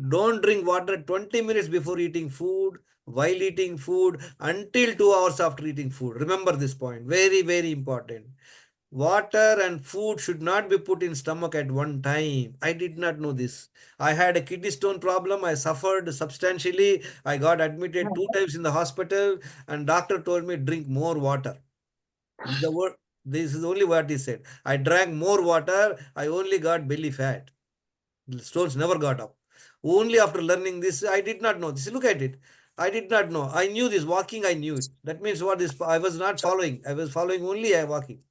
Don't drink water 20 minutes before eating food, while eating food, until 2 hours after eating food. Remember this point. Very, very important. Water and food should not be put in stomach at one time. I did not know this. I had a kidney stone problem. I suffered substantially. I got admitted 2 times in the hospital, and doctor told me drink more water. This is the word. This is only what he said. I drank more water. I only got belly fat. The stones never got up. Only after learning this, I did not know this. Look at it. I did not know. I knew this. Walking, I knew it. That means what is, I was not following. I was following only walking.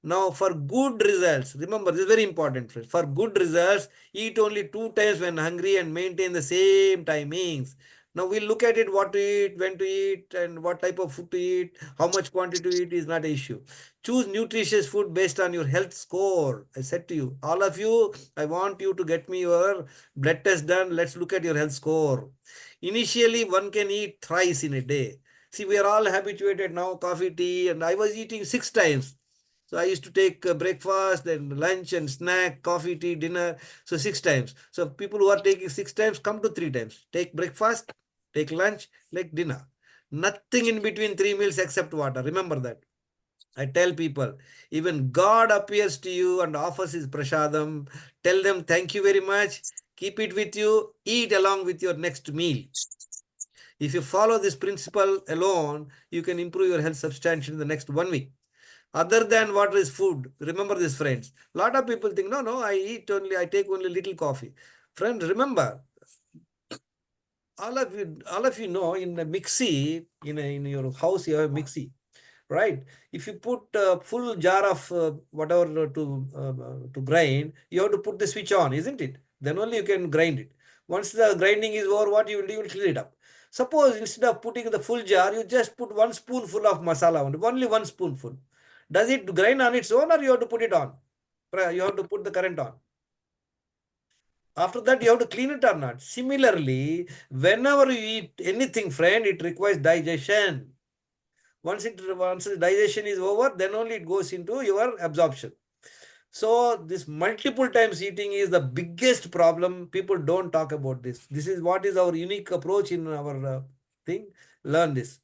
Now, for good results, remember this is very important, friends. For good results, eat only 2 times when hungry and maintain the same timings. Now we'll look at it, what to eat, when to eat, and what type of food to eat, how much quantity to eat is not an issue. Choose nutritious food based on your health score. I said to you, all of you, I want you to get me your blood test done. Let's look at your health score. Initially, one can eat thrice in a day. See, we are all habituated now, coffee, tea, and I was eating 6 times. So I used to take breakfast, then lunch and snack, coffee, tea, dinner. So 6 times. So people who are taking 6 times come to 3 times. Take breakfast, take lunch, like dinner. Nothing in between 3 meals except water. Remember that. I tell people, even God appears to you and offers his prashadam. Tell them thank you very much. Keep it with you. Eat along with your next meal. If you follow this principle alone, you can improve your health substantially in the next 1 week. Other than water is food. Remember this, friends. A lot of people think, no, I take only little coffee. Friends, remember, all of you know, in a mixie, in your house, you have a mixie, right? If you put a full jar of whatever to grind, you have to put the switch on, isn't it? Then only you can grind it. Once the grinding is over, what you will do, you will clean it up. Suppose instead of putting the full jar, you just put one spoonful of masala, only one spoonful. Does it grind on its own, or you have to put it on? You have to put the current on. After that, you have to clean it or not. Similarly, whenever you eat anything, friend, it requires digestion. Once the digestion is over, then only it goes into your absorption. So this multiple times eating is the biggest problem. People don't talk about this. This is what is our unique approach in our thing. Learn this.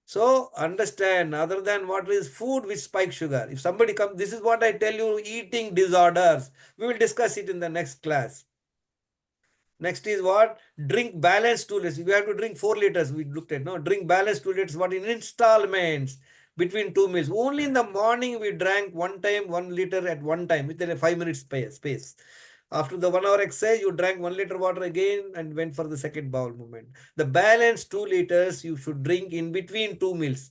So understand, other than what is food with spike sugar. If somebody comes, this is what I tell you, eating disorders. We will discuss it in the next class. Next is what? Drink balanced 2 liters. We have to drink 4 liters. We looked at, no? Drink balanced 2 liters. What in installments between 2 meals. Only in the morning we drank 1 liter at one time within a 5 minutes space. After the 1 hour exercise, you drank 1 liter water again and went for the second bowel movement. The balanced 2 liters you should drink in between 2 meals.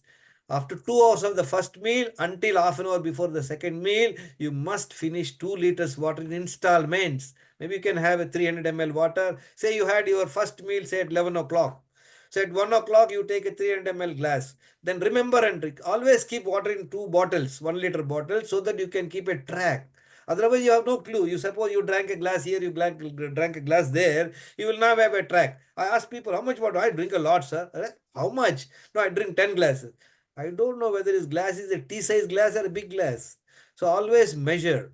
After 2 hours of the first meal until half an hour before the second meal, you must finish 2 liters water in installments. Maybe you can have a 300 ml water. Say you had your first meal, say at 11 o'clock. So at 1 o'clock, you take a 300 ml glass. Then remember and drink. Always keep water in 2 bottles, 1 liter bottles, so that you can keep a track. Otherwise, you have no clue. You suppose you drank a glass here, you drank a glass there. You will now have a track. I ask people, how much water? I drink a lot, sir. How much? No, I drink 10 glasses. I don't know whether this glass is a tea-size glass or a big glass. So always measure.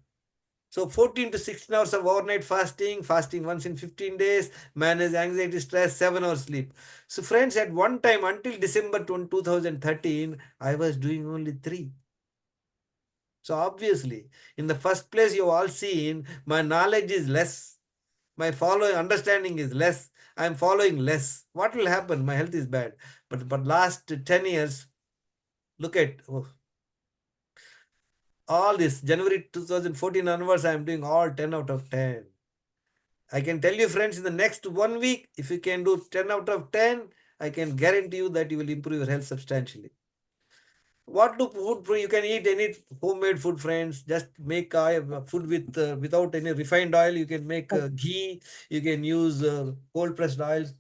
So 14 to 16 hours of overnight fasting once in 15 days, manage anxiety, stress, 7 hours sleep. So friends, at one time until December 2013, I was doing only 3. So obviously, in the first place, you have all seen my knowledge is less. My following understanding is less. I am following less. What will happen? My health is bad. But last 10 years, look at all this. January 2014 onwards, I am doing all 10 out of 10. I can tell you, friends, in the next 1 week, if you can do 10 out of 10, I can guarantee you that you will improve your health substantially. What do food you can eat any homemade food, friends? Just make food with without any refined oil. You can make ghee. You can use cold pressed oils.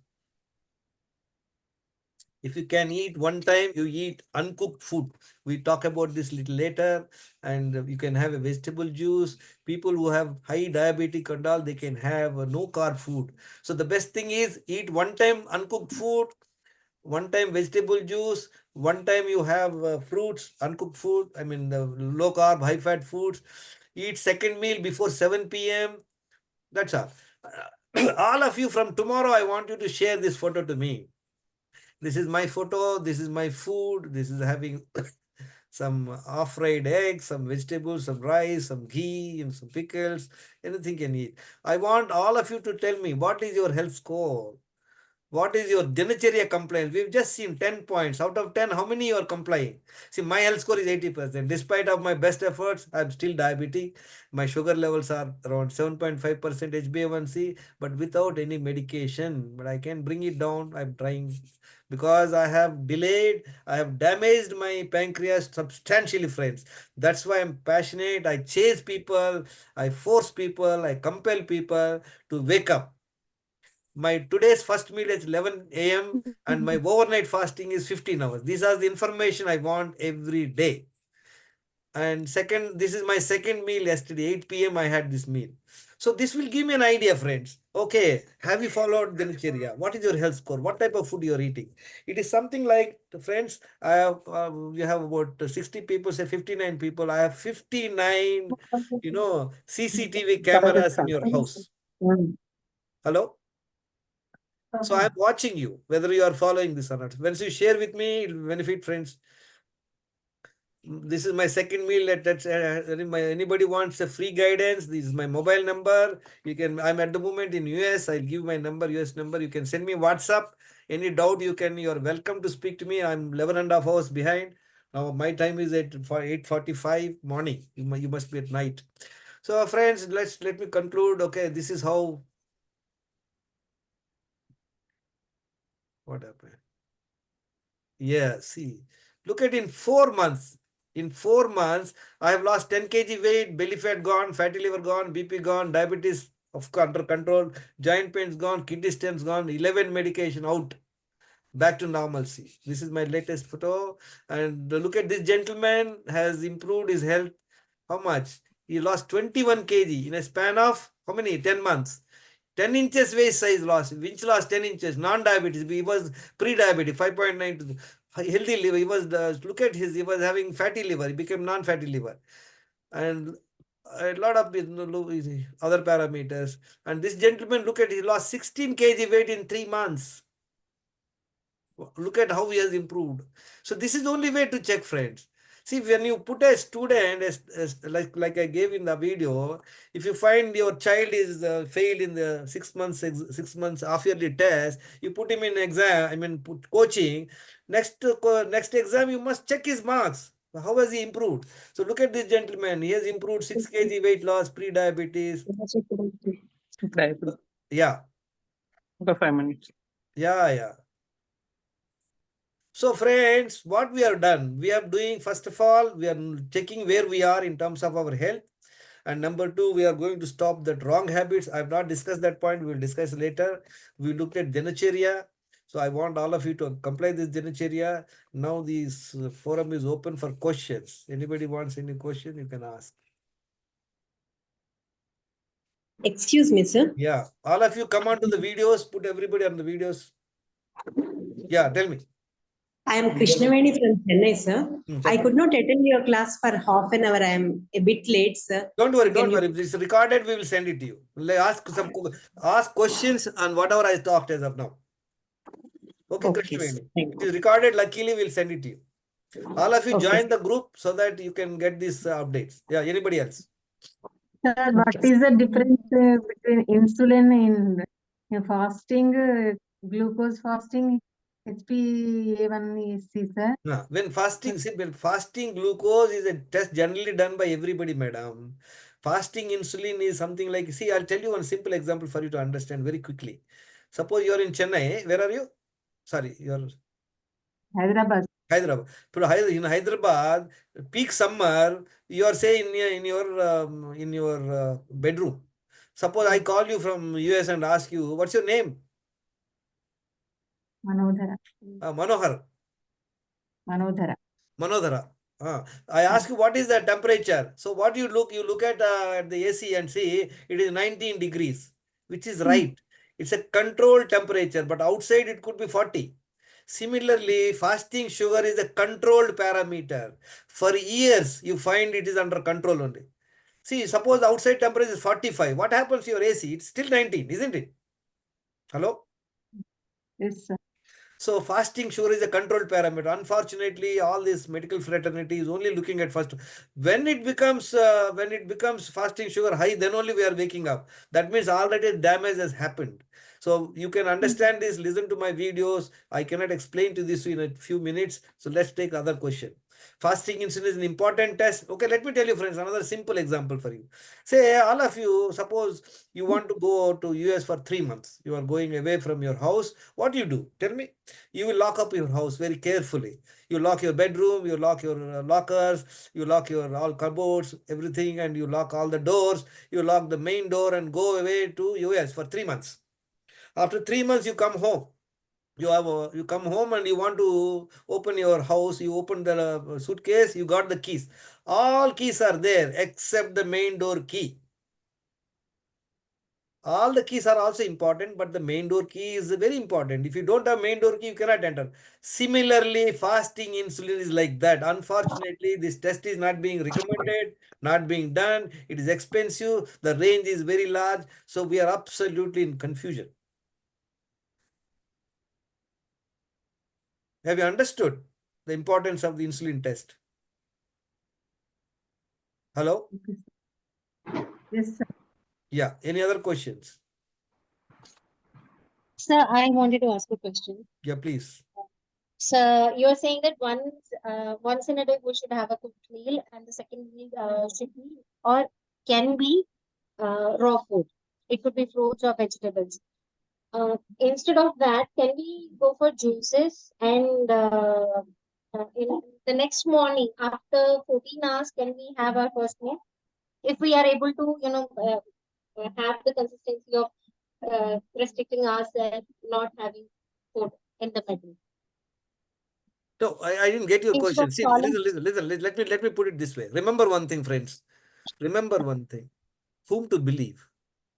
If you can eat one time, you eat uncooked food. We talk about this little later. And you can have a vegetable juice. People who have high diabetic and all, they can have no carb food. So the best thing is eat one time uncooked food, one time vegetable juice, one time you have fruits, uncooked food, I mean the low carb, high fat foods. Eat second meal before 7 p.m. That's all. All of you from tomorrow, I want you to share this photo to me. This is my photo. This is my food. This is having some off-fried eggs, some vegetables, some rice, some ghee, and some pickles. Anything can eat. I want all of you to tell me what is your health score. What is your Dinacharya compliance? We've just seen 10 points. Out of 10, how many you are complying? See, my health score is 80%. Despite of my best efforts, I'm still diabetic. My sugar levels are around 7.5% HbA1c, but without any medication. But I can bring it down. I'm trying. Because I have delayed, I have damaged my pancreas substantially, friends. That's why I'm passionate. I chase people, I force people, I compel people to wake up. My today's first meal is 11 a.m. and my overnight fasting is 15 hours. These are the information I want every day. And second, this is my second meal yesterday, 8 p.m. I had this meal. So this will give me an idea, friends. Okay, have you followed Dinicharya? What is your health score? What type of food you are eating? It is something like, friends, I have, you have about 60 people, say 59 people. I have 59, CCTV cameras in your house. Hello? So I'm watching you, whether you are following this or not. Once you share with me, it will benefit, friends. This is my second meal. Anybody wants a free guidance, this is my mobile number. You can, I'm at the moment in US. I'll give my number, US number. You can send me WhatsApp. Any doubt you are welcome to speak to me. I'm 11 and a half hours behind. Now my time is at 8:45 morning. You must be at night. So friends, let me conclude. Okay, this is how, what happened? Yeah, see, look at in 4 months. In 4 months, I have lost 10 kg weight, belly fat gone, fatty liver gone, BP gone, diabetes under control, joint pains gone, kidney stones gone, 11 medication out, back to normalcy. This is my latest photo. And look at this gentleman has improved his health. How much? He lost 21 kg in a span of how many? 10 months. 10 inches waist size loss. Which lost 10 inches. Non-diabetes. He was pre-diabetic, 5.9 to healthy liver. He was, look at his, he was having fatty liver. He became non-fatty liver. And a lot of other parameters. And this gentleman, look at, he lost 16 kg weight in 3 months. Look at how he has improved. So this is the only way to check, friends. See, when you put a student, as like I gave in the video, if you find your child is failed in the 6 months half yearly test, you put him in exam. I mean, put coaching. Next exam, you must check his marks. How has he improved? So look at this gentleman. He has improved 6 kg weight loss, pre-diabetes. Yeah, Okay, 5 minutes. yeah. So friends, what we have done, we are doing, first of all, we are checking where we are in terms of our health. And number two, we are going to stop that wrong habits. I have not discussed that point. We will discuss later. We looked at Dinacharya. So I want all of you to comply this Dinacharya. Now this forum is open for questions. Anybody wants any question, you can ask. Excuse me, sir. Yeah. All of you come on to the videos. Put everybody on the videos. Yeah, tell me. I am Krishnaveni from Chennai, sir. I Okay. could not attend your class for half an hour. I am a bit late, sir. Don't worry, So can don't you? worry. If it's recorded, we will send it to you. Ask questions on whatever I talked as of now. Okay, Okay, sir. Krishnaveni. Thank It you. is recorded. Luckily, we'll send it to you. All of you Okay. join the group so that you can get these updates. Yeah, anybody else? Sir, what is the difference between insulin in fasting, glucose fasting, HbA1c, sir? When fasting, see, when fasting glucose is a test generally done by everybody, madam. Fasting insulin is something like, see, I'll tell you one simple example for you to understand very quickly. Suppose you're in Chennai. Where are you? Sorry, you're Hyderabad. Hyderabad. In Hyderabad, peak summer, you are say in your bedroom. Suppose I call you from US and ask you, what's your name? Manodhara. Manohar. Manodhara. Manodhara. I ask you what is the temperature. So what you look at the AC and see it is 19 degrees, which is right. It's a controlled temperature, but outside it could be 40. Similarly, fasting sugar is a controlled parameter. For years, you find it is under control only. See, suppose outside temperature is 45. What happens to your AC? It's still 19, isn't it? Hello? Yes, sir. So fasting sugar is a controlled parameter. Unfortunately, all this medical fraternity is only looking at first. When it becomes fasting sugar high, then only we are waking up. That means already damage has happened. So you can understand this. Listen to my videos. I cannot explain to this in a few minutes. So let's take other question. Fasting insulin is an important test. Okay, let me tell you, friends, another simple example for you. Say all of you, suppose you want to go to US for 3 months. You are going away from your house. What do you do? Tell me. You will lock up your house very carefully. You lock your bedroom, you lock your lockers, you lock your all cupboards, everything, and you lock all the doors. You lock the main door and go away to US for 3 months. After 3 months, you come home. You come home and you want to open your house. You open the suitcase. You got the keys. All keys are there except the main door key. All the keys are also important, but the main door key is very important. If you don't have main door key, you cannot enter. Similarly, fasting insulin is like that. Unfortunately, this test is not being recommended, not being done. It is expensive. The range is very large. So we are absolutely in confusion. Have you understood the importance of the insulin test? Hello? Yes, sir. Yeah. Any other questions? Sir, I wanted to ask a question. Yeah, please. So you're saying that once in a day we should have a cooked meal, and the second meal should be or can be raw food. It could be fruits or vegetables. Instead of that, can we go for juices and in the next morning after 14 hours, can we have our first meal? If we are able to, have the consistency of restricting ourselves, not having food in the middle. No, I didn't get your Instead question. of See, following, listen. Let me put it this way. Remember one thing, friends. Remember one thing. Whom to believe.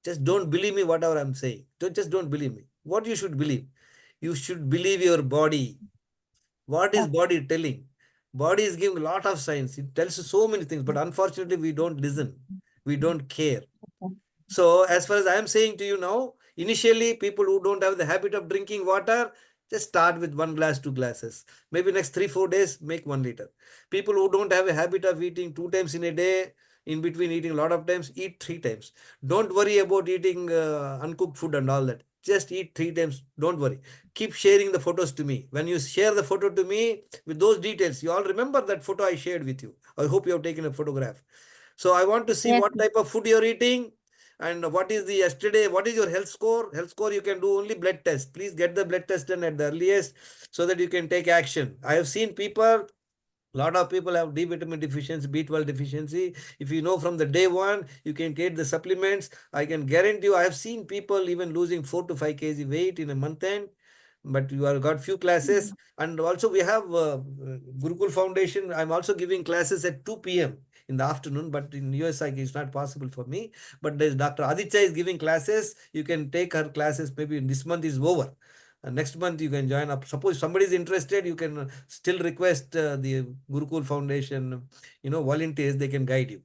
Just don't believe me whatever I'm saying. Don't believe me. What you should believe? You should believe your body. What is body telling? Body is giving a lot of signs. It tells you so many things, but unfortunately, we don't listen. We don't care. So, as far as I am saying to you now, initially, people who don't have the habit of drinking water, just start with 1 glass, 2 glasses. Maybe next 3, 4 days, make 1 liter. People who don't have a habit of eating 2 times in a day, in between eating a lot of times, eat 3 times. Don't worry about eating uncooked food and all that. Just eat 3 times. Don't worry. Keep sharing the photos to me. When you share the photo to me with those details, you all remember that photo I shared with you. I hope you have taken a photograph. So I want to see yes, what type of food you're eating and what is the yesterday, what is your health score? Health score, you can do only blood test. Please get the blood test done at the earliest so that you can take action. I have seen people, a lot of people have D vitamin deficiency, B12 deficiency. If you know from the day one, you can get the supplements. I can guarantee you, I have seen people even losing 4 to 5 kg weight in a month end. But you have got few classes. And also we have Gurukul Foundation. I'm also giving classes at 2 p.m. in the afternoon, but in USI it's not possible for me. But there's Dr. Aditya is giving classes. You can take her classes. Maybe this month is over. Next month you can join up. Suppose somebody is interested, you can still request the Gurukul Foundation, volunteers, they can guide you.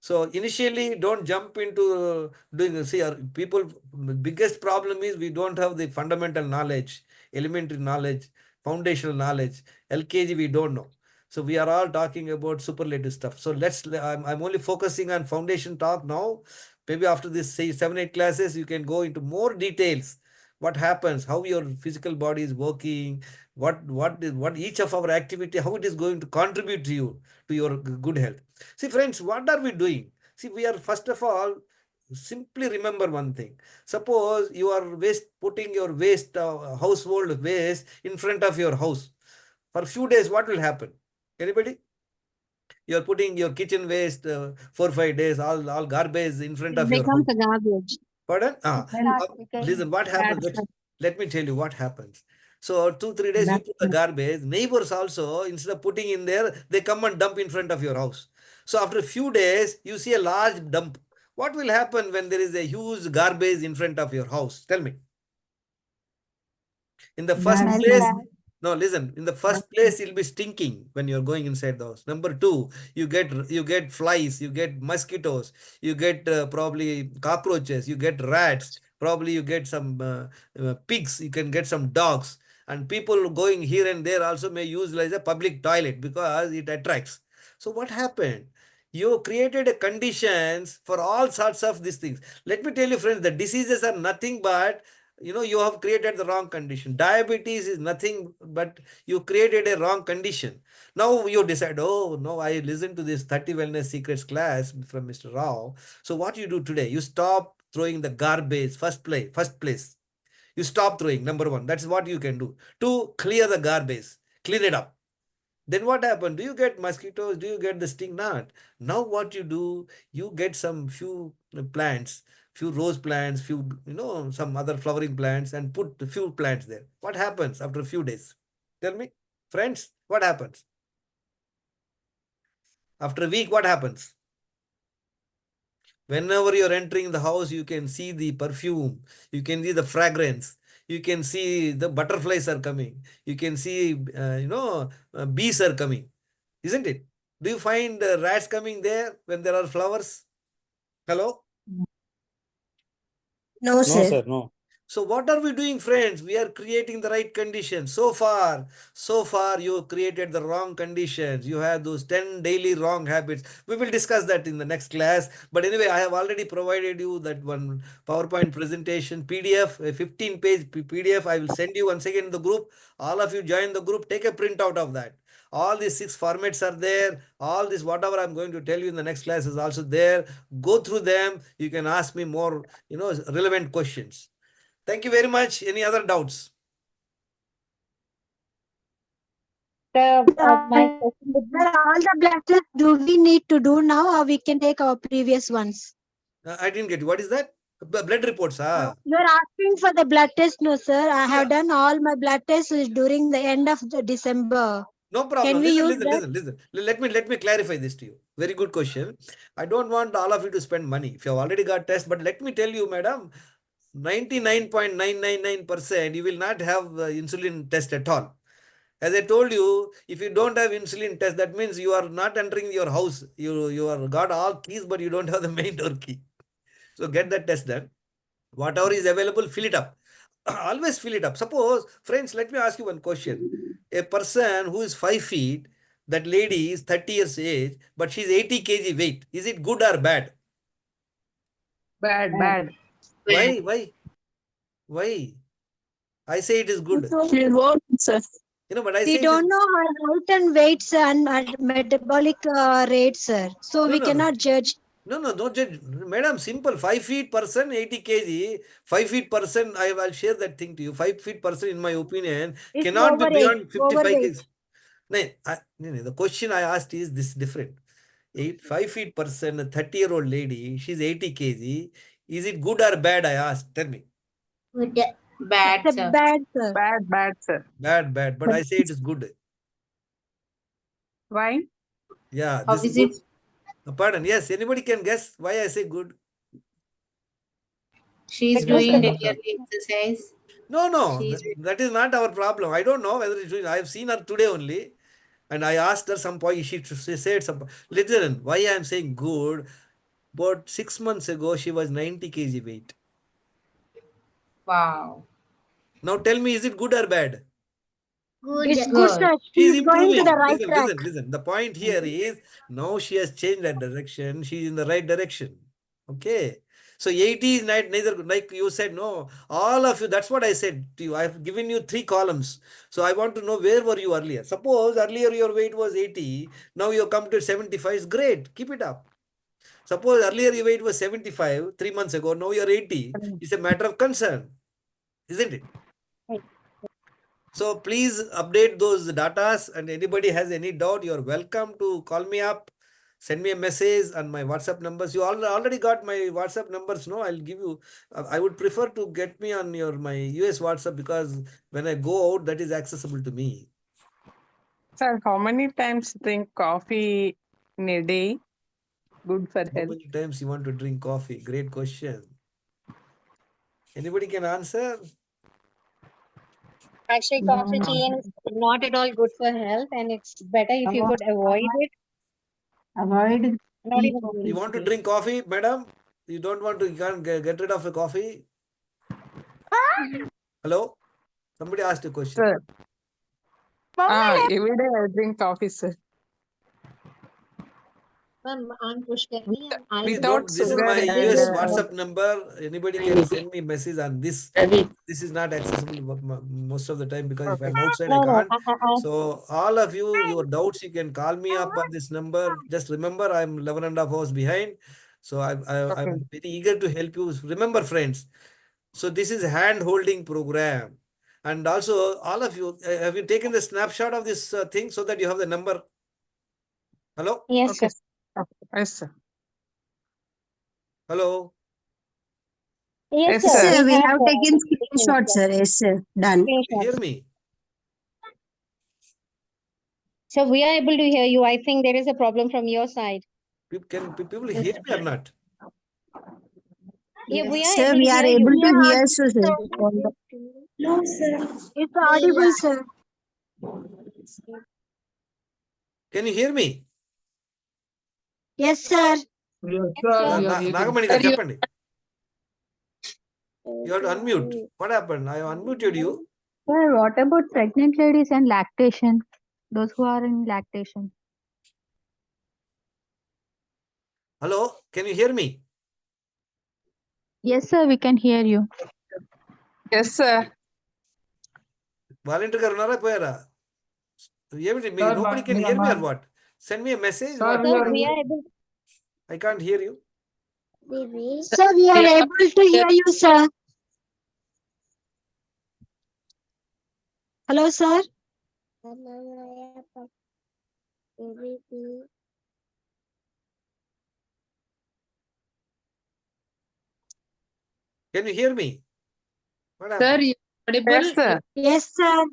So initially, don't jump into doing. See, our people biggest problem is we don't have the fundamental knowledge, elementary knowledge, foundational knowledge. LKG we don't know. So we are all talking about superlative stuff. So I'm only focusing on foundation talk now. Maybe after this, say 7, 8 classes, you can go into more details. What happens? How your physical body is working? What each of our activity? How it is going to contribute to you to your good health? See, friends, what are we doing? See, we are first of all, simply remember one thing. Suppose you are putting your waste, household waste in front of your house. For a few days, what will happen? Anybody? You are putting your kitchen waste 4, 5 days, all garbage in front it of your becomes house. a garbage. Pardon? It Well, starts Uh, becoming listen, what bad happens? stuff. Let me tell you what happens. So 2, 3 days you that, put the garbage. Neighbors also, instead of putting in there, they come and dump in front of your house. So after a few days, you see a large dump. What will happen when there is a huge garbage in front of your house? Tell me. In the first bad Smells place, smell. bad. no, listen. In the Bad first place, it'll be stinking when you're going inside the house. Number two, you get flies, you get mosquitoes, you get probably cockroaches, you get rats, probably you get some pigs, you can get some dogs, and people going here and there also may use like a public toilet because it attracts. So what happened? You created a conditions for all sorts of these things. Let me tell you, friends, the diseases are nothing but you have created the wrong condition. Diabetes is nothing but you created a wrong condition. Now you decide, oh no, I listened to this 30 wellness secrets class from Mr. Rao. So what you do today, you stop throwing the garbage. First place you stop throwing. Number one, that's what you can do to clear the garbage, clean it up. Then what happened? Do you get mosquitoes? Do you get the sting? Not. Now what you do, you get some few plants, few rose plants, few, some other flowering plants and put a few plants there. What happens after a few days? Tell me, friends, what happens? After a week, what happens? Whenever you're entering the house, you can see the perfume, you can see the fragrance, you can see the butterflies are coming, you can see, bees are coming, isn't it? Do you find rats coming there when there are flowers? Hello? No, No, sir. sir, no. So what are we doing, friends? We are creating the right conditions. So far, you created the wrong conditions. You have those 10 daily wrong habits. We will discuss that in the next class. But anyway, I have already provided you that one PowerPoint presentation, PDF, a 15-page PDF. I will send you once again in the group. All of you join the group. Take a printout of that. All these 6 formats are there. All this, whatever I'm going to tell you in the next class is also there. Go through them. You can ask me more, relevant questions. Thank you very much. Any other doubts? My question would be, All the blood tests do we need to do now or we can take our previous ones? I didn't get you. What is that? Blood reports. You're asking for the blood test, no, sir. I Yeah, have done all my blood tests during the end of the December. no Can problem. we Listen, use listen, that? listen, listen. Let me clarify this to you. Very good question. I don't want all of you to spend money. If you have already got test, but let me tell you, madam, 99.999% you will not have insulin test at all. As I told you, if you don't have insulin test, that means you are not entering your house. You are got all keys, but you don't have the main door key. So get that test done. Whatever is available, fill it up. Always fill it up. Suppose, friends, let me ask you one question. A person who is 5 feet, that lady is 30 years age, but she's 80 kg weight. Is it good or bad? Bad, bad. Why? Why? Why? I say it is good. She won't, sir. But I We say it is. don't know her height and weights and metabolic rates, sir. So No, we no, no. cannot judge. No, don't judge. Madam, simple. 5 feet person, 80 kg. 5 feet person, I will share that thing to you. 5 feet person, in my opinion, It's cannot be beyond 55 overweight. kg. No, no, the question I asked is this different. 5 feet person, a 30-year-old lady, she's 80 kg. Is it good or bad? I asked. Tell me. good. Bad, It's a sir. bad, sir. Bad, bad, sir. Bad, bad. But I say it is good. Why? Yeah, How this is is good. it? Pardon. Yes, anybody can guess why I say good. She's Because doing the regularly exercise. No, no, She's that is not our problem. I don't know whether it's doing. I have seen her today only, and I asked her some point. She said some. Listen, why I am saying good? About 6 months ago, she was 90 kg weight. wow. Now tell me, is it good or bad? good. It's good, Good. sir. She She is is going to the improving. right Listen, track. listen, listen. The point here is now she has changed that direction. She is in the right direction. Okay. So 80 is not neither like you said, no. All of you, that's what I said to you. I've given you 3 columns. So I want to know where were you earlier. Suppose earlier your weight was 80. Now you come to 75. Is great. Keep it up. Suppose earlier your weight was 75 3 months ago. Now you're 80. It's a matter of concern, isn't it? So please update those datas, and anybody has any doubt, you're welcome to call me up, send me a message on my WhatsApp numbers. You already got my WhatsApp numbers, no? I'll give you, I would prefer to get me on my US WhatsApp because when I go out, that is accessible to me. Sir, how many times drink coffee in a day? Good for How health. many times you want to drink coffee? Great question. Anybody can answer? Actually, coffee tea is not at all good for health, and it's better if you could avoid it. Avoid Not even You drink. want to drink coffee, madam? You don't want to, you can't get rid of the coffee? Hello? Somebody asked a question. Sir. Every day I drink coffee, sir. I'm Pushkari, and I Please Without don't. This is also sugar my and US WhatsApp number. Anybody can send me message on this. This is not accessible most of the time because if okay. I'm outside, I no, no. can't. So all of you, your doubts, you can call me up on this number. Just remember, I'm 11 and a half hours behind. So Okay. I'm very eager to help you. Remember, friends. So this is hand-holding program. And also, all of you, have you taken the snapshot of this thing so that you have the number? Hello? Yes, Okay. sir. Okay. Yes, sir. Hello? Yes, Yes, Yes, sir. sir. sir. We We have have taken screenshots, sir. Yes, sir. Done. You hear screenshots. me? So we are able to hear you. I think there is a problem from your side. Can people hear me or not? Yeah, we are Sir, able we to are hear you. able to Yeah, hear, sir. No, sir. it's audible, sir. Can you hear me? Yes, sir. Yes, sir. We are hearing. Nagamani garu cheppandi. You have to unmute. What happened? I unmuted you. Sir, what about pregnant ladies and lactation? Those who are in lactation. Hello, can you hear me? Yes, sir, we can hear you. Yes, sir. Volunteer garu unnara poyara? Sir, Nobody can hear me or what? Send me a message. Sir, What? we Sir, are we are able. I can't hear you. Sir, we are able to hear you, sir. Hello, sir. Can you hear me? What Sir, happened? you audible? Yes, sir.